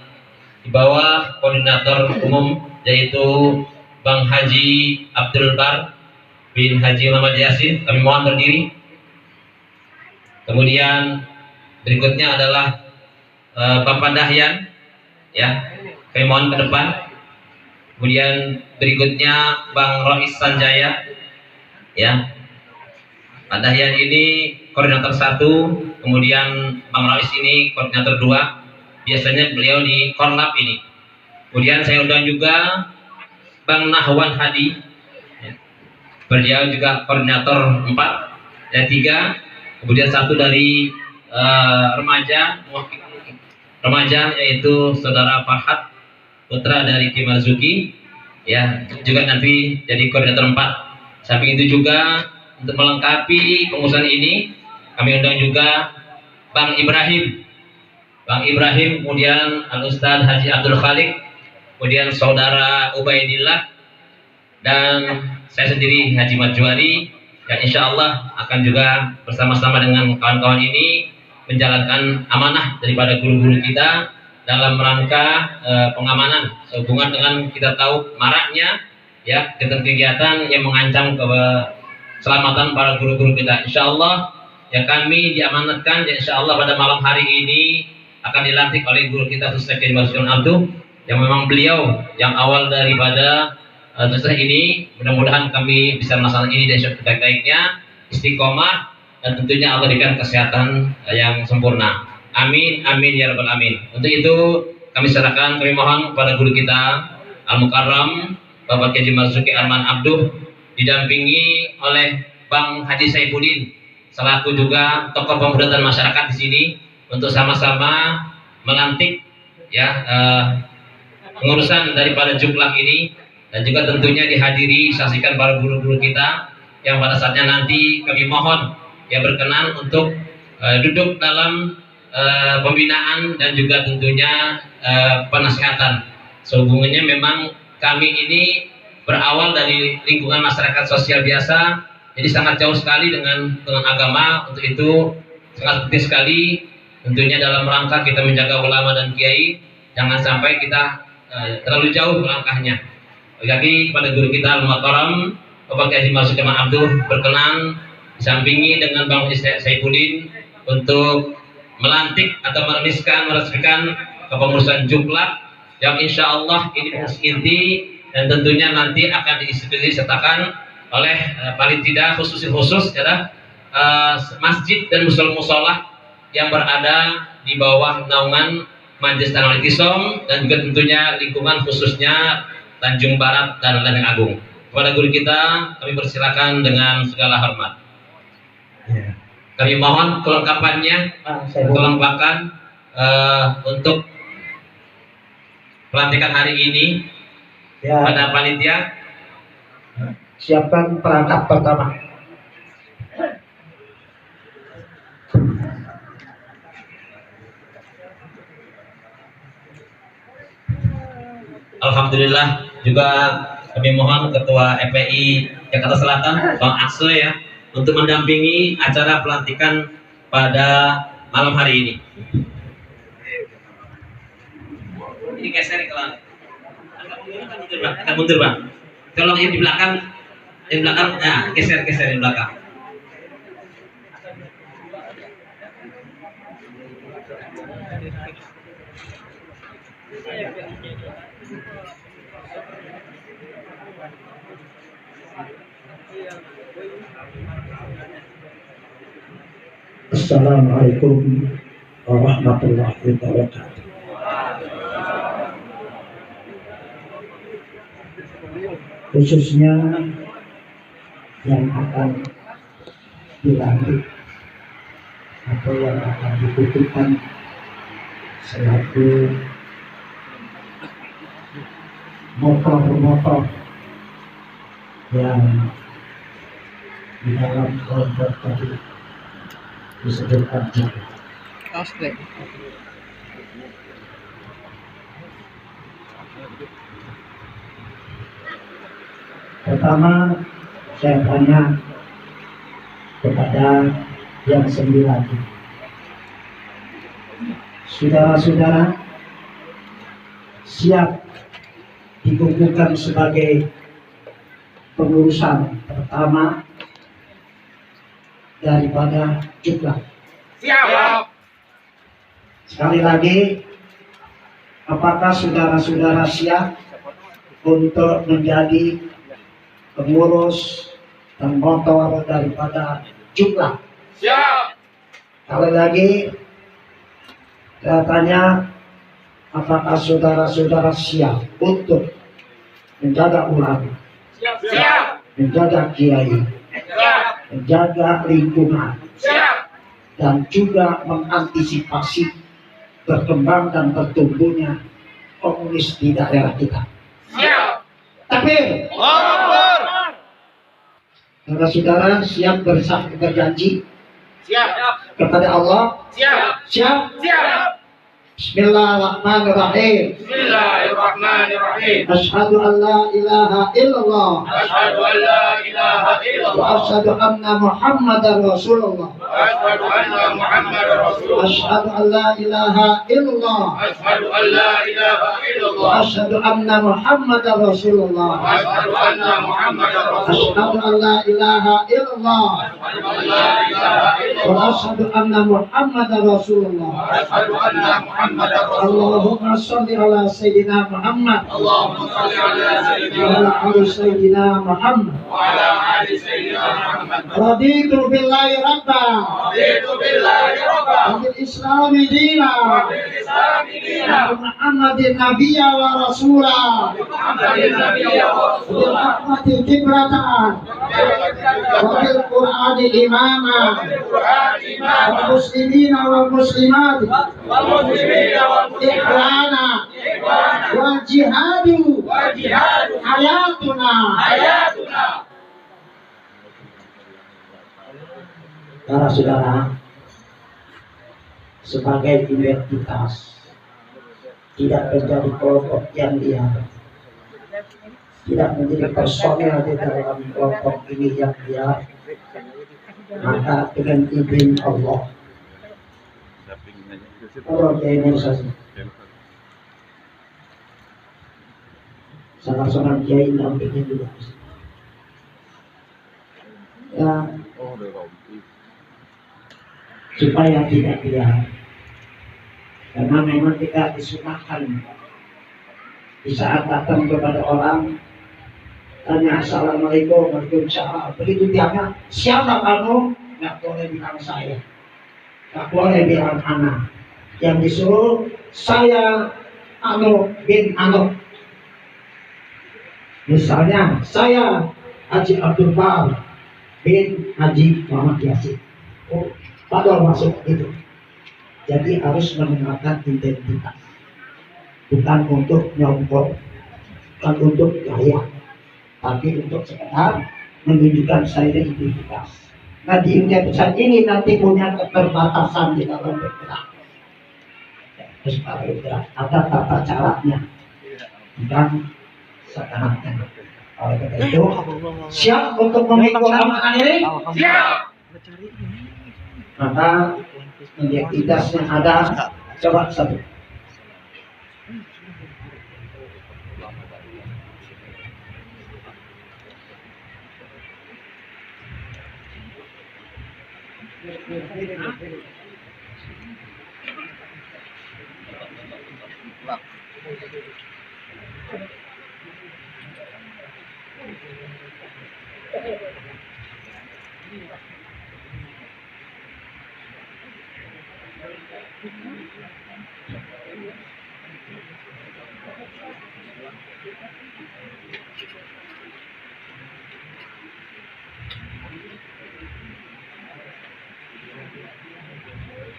di bawah koordinator umum, yaitu Bang Haji Abdul Bar bin Haji Muhammad Yasin. Kami mohon berdiri. Kemudian berikutnya adalah Bapak Dahyan, ya, kami mohon ke depan. Kemudian berikutnya Bang Rois Sanjaya, ya. Pak Dahyan ini koordinator 1, kemudian Bang Rois ini koordinator 2. Biasanya beliau di Korlap ini. Kemudian saya undang juga Bang Nahwan Hadi, ya. Beliau juga koordinator 4 dan 3. Kemudian 1 dari remaja yaitu Saudara Farhat putra dari Kim Marzuki, ya, juga nanti jadi koordinator 4. Samping itu juga untuk melengkapi pengurusan ini kami undang juga Bang Ibrahim, kemudian Al Ustadz Haji Abdul Khalik, kemudian Saudara Ubaidillah, dan saya sendiri Haji Majwari, yang insya Allah akan juga bersama-sama dengan kawan-kawan ini menjalankan amanah daripada guru-guru kita dalam rangka pengamanan sehubungan dengan kita tahu maraknya, ya, kegiatan yang mengancam keselamatan para guru-guru kita. Insya Allah ya kami diamanatkan, ya, insya Allah pada malam hari ini akan dilantik oleh guru kita Ustaz Kiai Masjid Abduh, yang memang beliau yang awal daripada ini. Mudah-mudahan kami bisa melaksanakan ini dengan sebaik-baiknya, istiqomah, dan tentunya Allah berikan kesehatan yang sempurna. Amin, amin ya rabbal amin. Untuk itu kami serahkan, kami mohon kepada guru kita Al Mukarram Bapak Haji Marzuki Arman Abduh, didampingi oleh Bang Haji Saifuddin selaku juga tokoh pemuda dan masyarakat di sini untuk sama-sama melantik, ya, pengurusan daripada Juklak ini, dan juga tentunya dihadiri disaksikan para guru-guru kita yang pada saatnya nanti kami mohon ya berkenan untuk duduk dalam pembinaan dan juga tentunya penasihatan. Sehubungannya memang kami ini berawal dari lingkungan masyarakat sosial biasa, jadi sangat jauh sekali dengan agama. Untuk itu sangat penting sekali tentunya dalam rangka kita menjaga ulama dan kiai, jangan sampai kita terlalu jauh melangkahnya. Jadi kepada guru kita Al-Mukarram Bapak Haji Marzuki Arman Abduh berkenan disampingi dengan Bang Saifuddin untuk melantik atau meresmikan kepengurusan Juklak yang insya Allah ini inti, dan tentunya nanti akan disertakan oleh paling tidak khusus adalah masjid dan musola yang berada di bawah naungan Majelis Tanah Al-Itisam, dan juga tentunya lingkungan khususnya Tanjung Barat dan Lenteng Agung. Kepada guru kita kami persilakan dengan segala hormat. Ya. Kami mohon kelengkapannya, kelengkapan untuk pelantikan hari ini, Ya. pada panitia. Siapkan perangkat pertama. Alhamdulillah juga kami mohon Ketua FPI Jakarta Selatan Bang Akso, ya, untuk mendampingi acara pelantikan pada malam hari ini. Ini geser ke belakang. Agak mundur bang. Tolong yang di belakang, nah, geser di belakang. Assalamualaikum warahmatullahi wabarakatuh. khususnya yang akan dilantik atau yang akan dibutuhkan selaku motor-motor yang di dalam kelompok tadi disebutkan juga. Pertama, saya tanya kepada yang 9. Saudara-saudara siap dikukuhkan sebagai pengurusan pertama daripada jumlah. Siap. Sekali lagi, apakah saudara-saudara siap untuk menjadi pengurus dan motor daripada jumlah? Siap. Sekali lagi, saya tanya, apakah saudara-saudara siap untuk menjaga ulama, Siap. menjaga kiai, Siap. menjaga lingkungan, Siap. dan juga mengantisipasi berkembang dan bertumbuhnya komunis di daerah kita? Siap. Takbir. Akbar. Saudara-saudara siap berjanji Siap. kepada Allah? Siap. Siap? Siap. Bismillahirrahmanirrahim. Bismillahirrahmanirrahim. Asyhadu an la ilaha illallah Asyhadu an la ilaha wa illallah. asyhadu anna Muhammadar Rasulullah. Asyhadu anna Muhammadar Rasulullah. Asyhadu an la ilaha illallah Asyhadu an la ilaha wa illallah. asyhadu anna Muhammadar Rasulullah. Asyhadu anna Muhammadar Asyhadu Rasulullah. an la ilaha illallah Asyhadu an la ilaha wa illallah. asyhadu anna Muhammadar Rasulullah. Asyhadu anna Muhammadar Rasulullah. Allahumma shalli ala sayyidina Muhammad Allahumma shalli ala wa sayyidina ala ali sayyidina Muhammad. wa ala ali sayyidina Muhammad. Raditu billahi rabba Raditu billahi rabba wa bil islami dina wa bil islami dina wa Muhammadin nabiyya wa rasula Muhammadin nabiyya wa wa bil rasulah rahmati kibratan wa bil qur'ani imama Al-Qur'an wal imama muslimina wal muslimat wal muslimina wal muslimat ikhwana ikhwana wal jihadu wal jihadu hayatuna. hayatuna. Saudara-saudara, sebagai identitas tidak menjadi kelompok yang liar, tidak menjadi personel di dalam kelompok ini yang liar, maka dengan izin Allah, kalau kiai saja, sama-sama kiai nampaknya juga, ya, supaya tidak liar, karena memang tidak disunahkan di saat datang kepada orang tanya assalamualaikum, waalaikumsalam, begitu dia siapa kamu, nggak boleh bilang saya, nggak boleh bilang anak, yang disuruh saya Anu bin Anu. Misalnya saya Haji Abdul Bar bin Haji Muhammad Yasin. Oh, padahal masuk itu. Jadi harus mengenalkan identitas, bukan untuk nyombong, bukan untuk gaya, tapi untuk sekedar menunjukkan saya identitas. Nah, di identitas ini nanti punya keterbatasan di dalam bergerak. Terus kalau bergerak ada tata caranya, bukan sekarangnya. Oleh karena itu, siap untuk memikul amanah ini? Siap. Maka identitasnya ada, coba satu.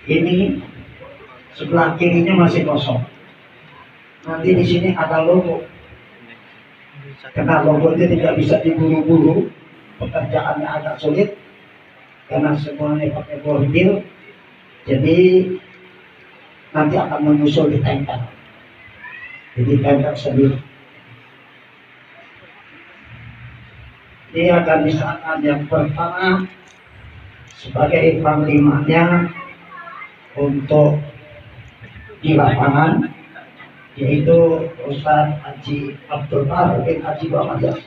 Ini sebelah kirinya masih kosong. Nanti di sini ada logo. Karena logo itu tidak bisa diburu-buru, pekerjaannya agak sulit karena semuanya pakai bordil. Jadi nanti akan menyusul di tempel. Jadi tempel sendiri. Ini akan diserahkan yang pertama sebagai panglimanya untuk di lapangan, yaitu Ustaz Haji Abdul Bahar bin Haji Muhammad.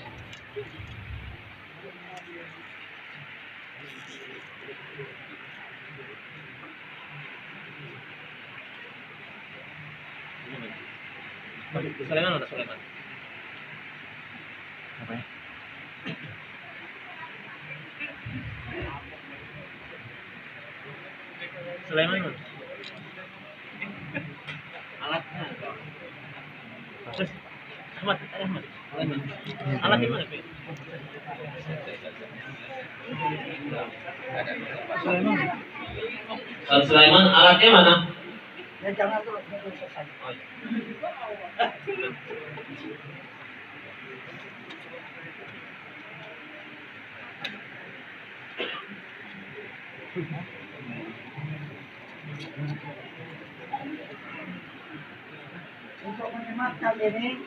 Sulaiman ada Sulaiman. Apa ya? Sulaiman mana? Alatnya. Terus Ahmad, Ahmad. Sulaiman. Alatnya mana, Pak? Sulaiman. Sulaiman, alatnya mana? Ya jangan dulu, selesai. Oh, iya. Untuk menyematkan ini,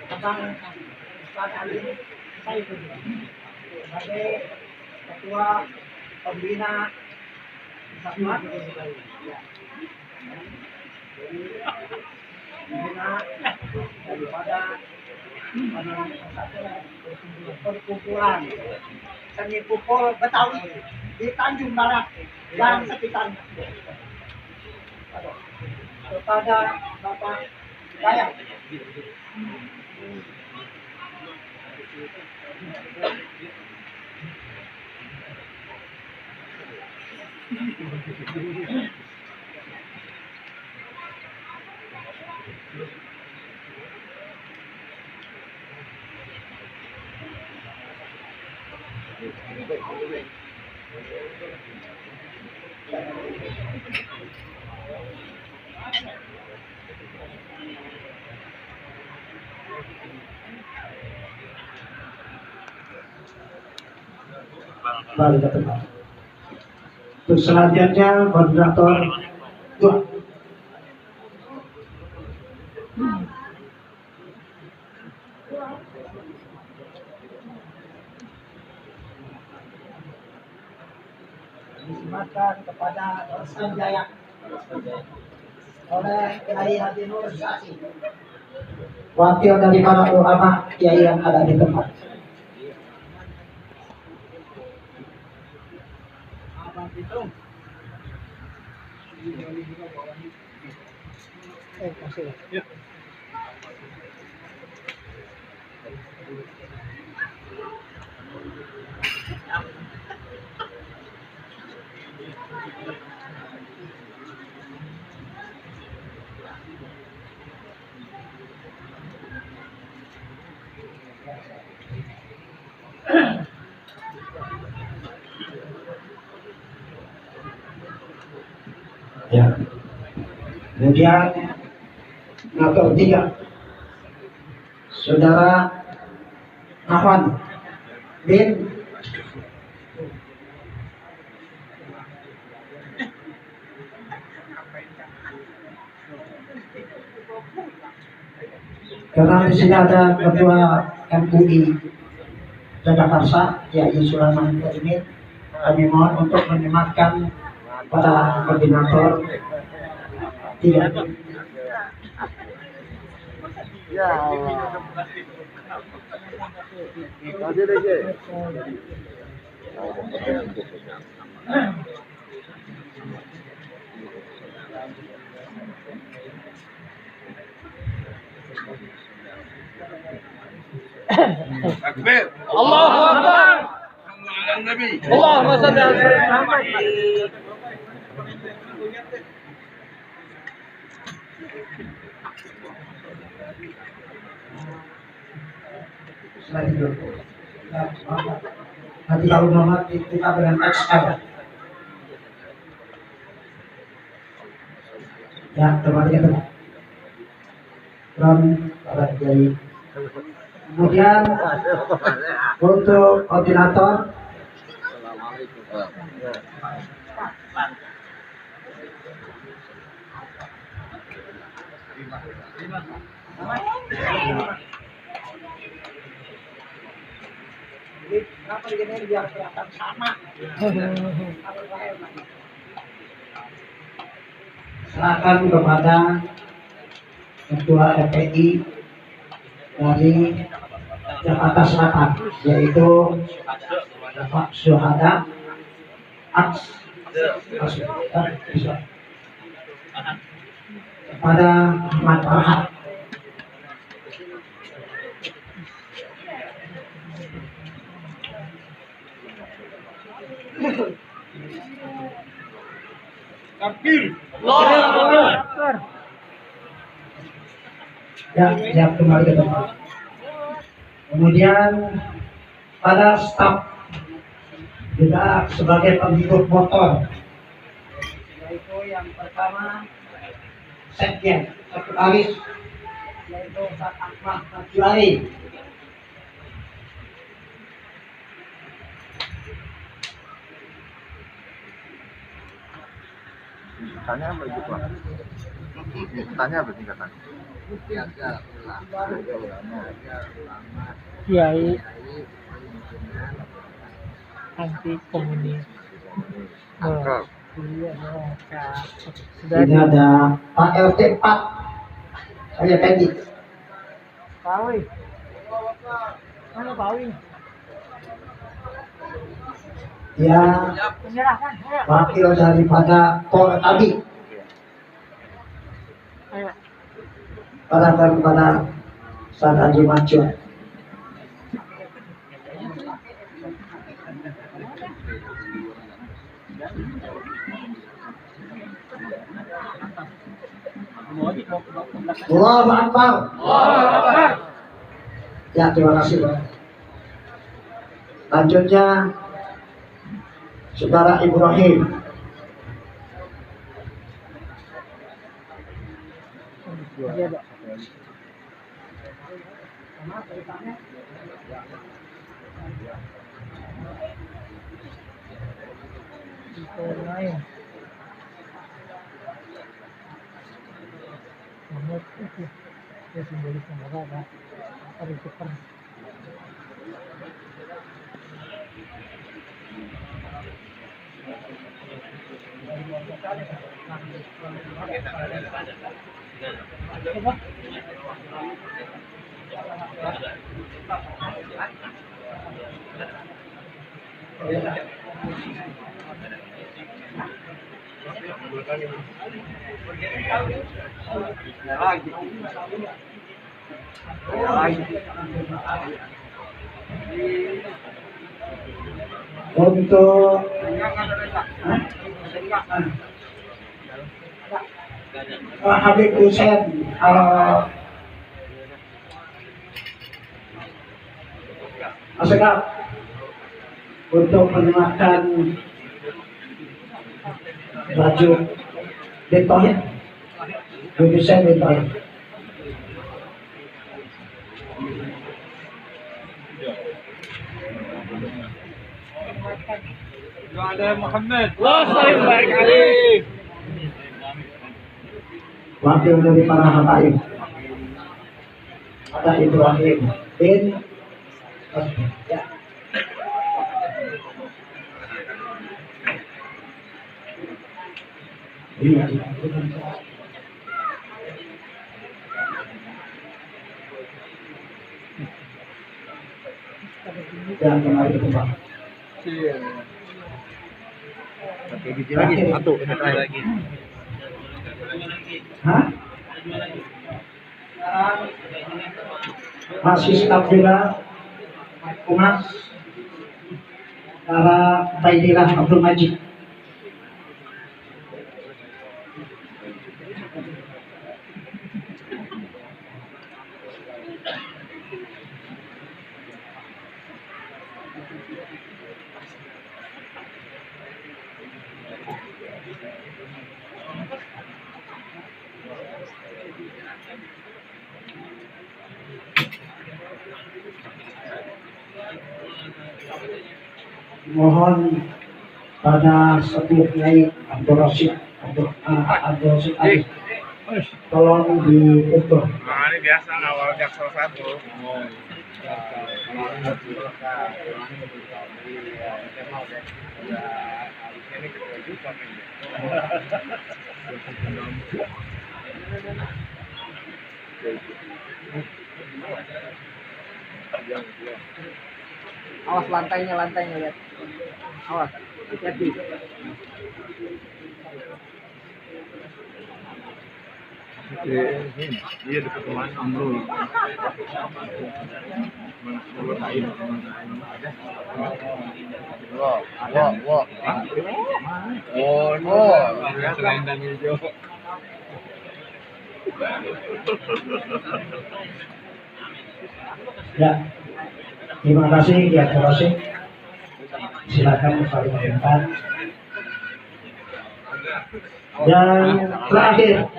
Abang Ustaz Ali saya sebagai ketua pembina Zakat, pembina daripada perkumpulan seni pukul Betawi di Tanjung Barat dan sekitarnya. Kepada Bapak Dayak. Kembali ke tempat. Untuk selanjutnya moderator dua. Disematkan kepada Sanjaya oleh Kiai Haji Nur Syasi, wakil dari para ulama kiai yang ada di tempat. Ya. Kemudian nomor 3 Saudara Ahwan bin karena di sini ada ketua MUI Jakarta, yaitu Sulaiman ini, kami mohon untuk menyematkan para koordinator tidak. Ya Allah. Tadi deh. Takbir. Allahu Akbar. Allahumma shalli ala Muhammad. Nanti kalau Muhammad kita dengan XL. Ya, terima kasih. From Pak Kiai. Kemudian untuk koordinator serahkan kepada Ketua FPI dari Jakarta Selatan, yaitu Bapak Syuhada kepada Ahmad Farhan. Ya, siap kembali ke tempat. Kemudian pada staf juga sebagai penghidup motor, yaitu yang pertama Sekjen Sekretaris, yaitu Ustaz Ahmad Najwari. Tanya apa itu Pak? Tanya apa tingkatan? Kiai anti komunis. Angkel. Iya, Ini ada Pak RT 4, saya Peggy. Pawi. Mana Pawi? Ya, Menyerahkan. Ayo. wakil daripada Polres Abi. Ayo. Kepada Ustaz Haji Mansur. Allahu Akbar. Ya, terima kasih Pak. Lanjutnya Saudara Ibrahim. Iya, Pak. Lain. Nomor itu ya simbolis nomor apa? Ada super. Untuk Habib Hussein Asegaf untuk mengenakan baju Bintohid, Hussein Bintohid. وعلى محمد الله يبارك عليك. Wakil dari para habaib ada Ibrahim bin ya. Iya. Dan kembali ke tempat. Pakai biji lagi satu lagi. Hah? Masih staf juga Umas para Baidillah Abdul Majid. Mohon pada Sepuh Nyai Abdul Rashid Abdul Rashid Ali, tolong ditutup. Nah, ini biasa awal jaksel satu. Awas lantainya lihat. Awas, hati-hati. Iya dekat rumah Amrul. Oh no, selendang hijau. Ya, terima kasih ya, terima kasih. Silakan saling mendengar. Dan terakhir,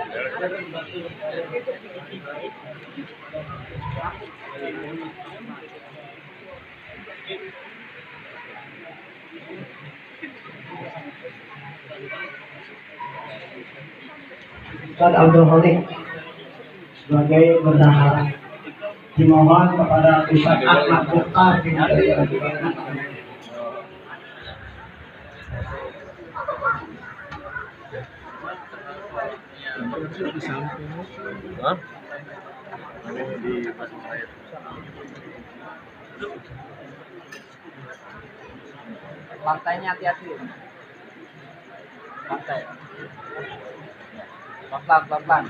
Ustaz Abdul Khalik sebagai bendahara dimohon kepada Ustaz Ahmad Mukhtar bin Ali. Lantainya hati-hati. Lantai. Pelan-pelan.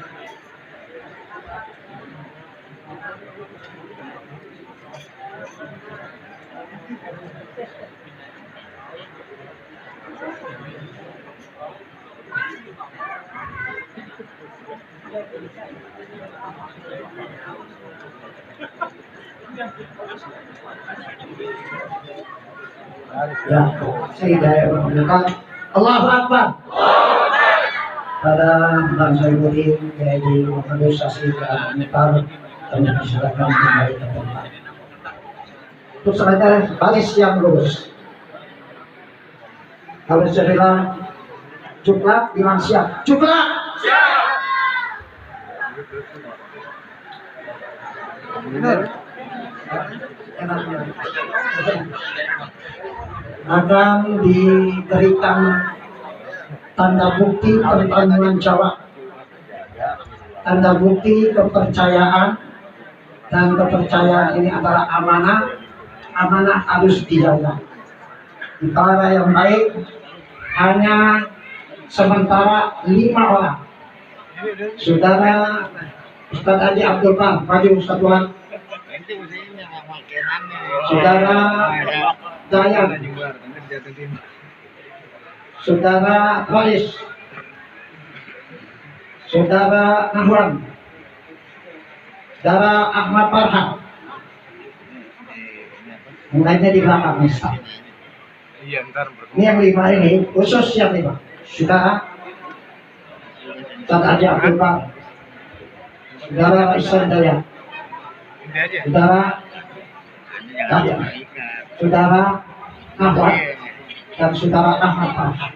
Ya, saya mengucapkan Allahu Akbar. Pada bangsa Ibrahim yaitu organisasi keagamaan dan diserahkan kembali ke tempat. Untuk selanjutnya baris yang lurus. Kalau saya bilang cuklat, bilang siap. Cuklat. Siap. Benar. Akan diberikan tanda bukti pertanggungan jawab, tanda bukti kepercayaan, dan kepercayaan ini adalah amanah. Amanah harus dijaga. Di cara yang baik hanya sementara 5 orang. Saudara Ustaz Haji Abdul Qahar, maju Ustaz Tuhan. Saudara Dayan, Saudara Walis, Saudara Nahwan, Saudara Ahmad Farhan. Mulainya di belakang Ustaz. Ini yang 5 ini, khusus yang 5. Saudara Ustaz Haji Abdul Qahar, Saudara Ihsan Dayan, Saudara Dayan, Saudara Nahwan, dan Saudara Ahmad Farhan.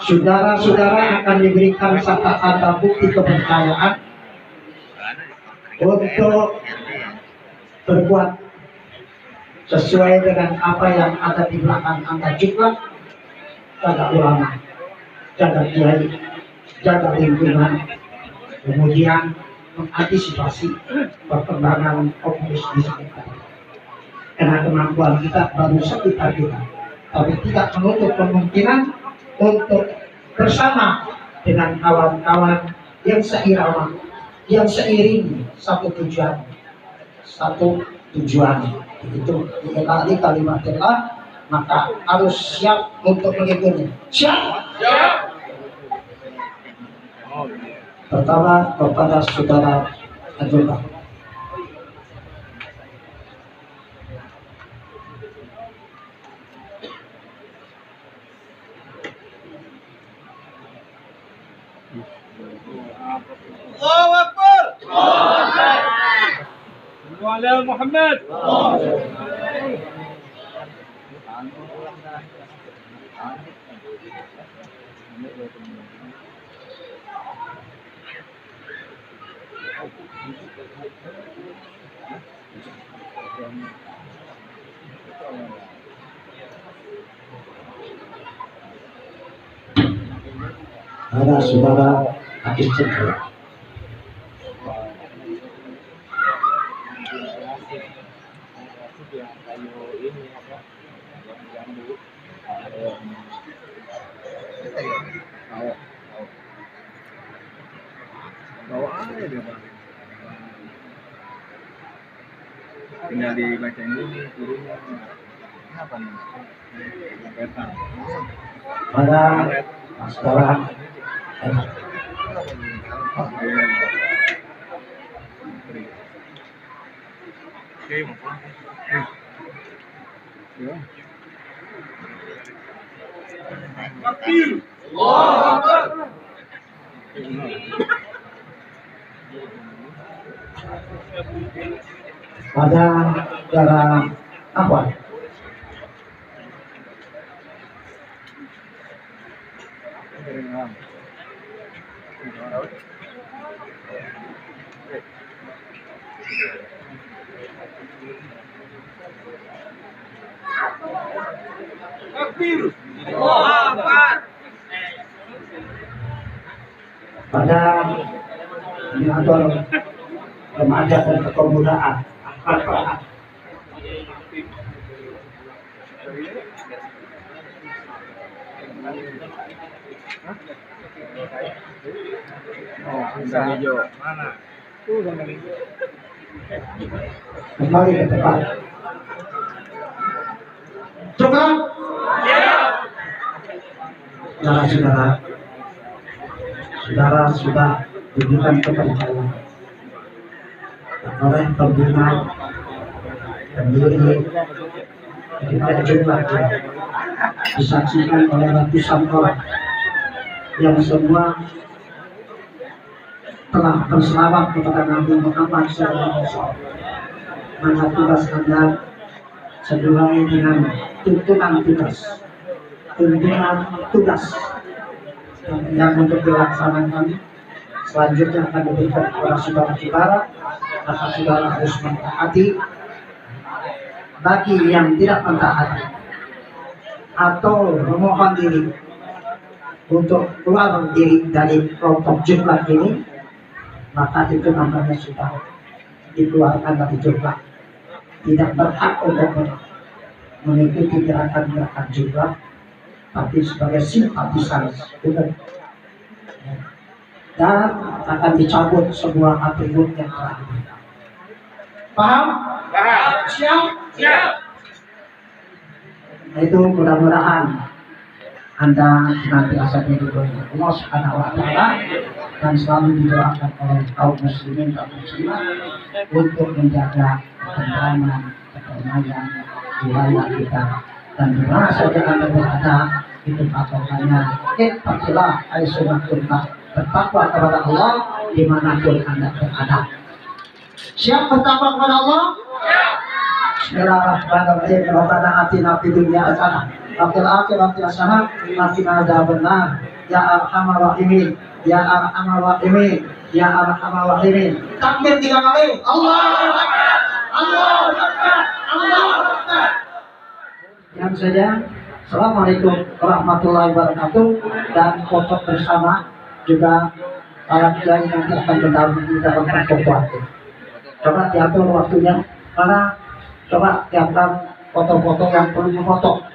Saudara-saudara akan diberikan tanda bukti kepercayaan untuk berbuat sesuai dengan apa yang ada di belakang Anda juga. Jaga ulama, jaga kiai, jaga lingkungan, kemudian mengantisipasi perkembangan komunis di sekitar. Karena kemampuan kita baru sekitar kita, tapi tidak menutup kemungkinan untuk bersama dengan kawan-kawan yang seirama, yang seiring satu tujuan, Itu dikali kalimatullah, maka harus siap untuk mengikutinya. Siap. Pertama kepada Saudara Abdullah. Allahu Akbar. على محمد. Ada saudara Akis Cendra. Bawa aja dia Pak. Tinggal dibacain dulu turunnya. Apa nih? Peta. Ada saudara Oke, mau pulang. Ya. pada saudara apa? Pada mengatur remaja dan kepemudaan apa? Oh, bisa hijau. Mana? Tuh gambar hijau. Kembali ke tempat. Coba. Saudara sudah diberikan kepercayaan oleh pembina pendiri daripada jumlahnya disaksikan oleh ratusan orang yang semua telah berselawat kepada Nabi Muhammad SAW. Mana tugas Anda sesuai dengan tuntunan tugas yang untuk dilaksanakan selanjutnya akan diberikan kepada saudara-saudara, maka saudara harus mentaati. Bagi yang tidak mentaati atau memohon diri untuk keluar diri dari kelompok jumlah ini, maka itu namanya sudah dikeluarkan dari jumlah, tidak berhak untuk mengikuti gerakan-gerakan jumlah, tapi sebagai simpatisan umum, dan akan dicabut semua atribut yang telah diberikan. Paham? Paham. Siap? Siap. Nah, itu mudah-mudahan Anda senantiasa didukung Allah Subhanahu wa Ta'ala dan selalu didoakan oleh kaum muslimin dan muslimat untuk menjaga ketentraman, kedamaian wilayah kita, dan di mana saja Anda berada itu patokannya ittaqillah aisunatunlah, bertakwa kepada Allah dimanapun Anda berada. Siap bertakwa kepada Allah? Bismillahirrahmanirrahim. Rabbana atina fid dunya hasanah wa fil akhirati hasanah wa qina adzabannar. Ya arhamar rahimin, ya arhamar rahimin, ya arhamar rahimin. Takbir 3 kali. Allahu akbar. Allahu akbar. Allahu akbar. Yang saja. Assalamualaikum warahmatullahi wabarakatuh, dan foto bersama juga para kiai nanti akan bergabung di dalam foto. Coba diatur waktunya, karena coba tiapkan foto-foto yang perlu foto.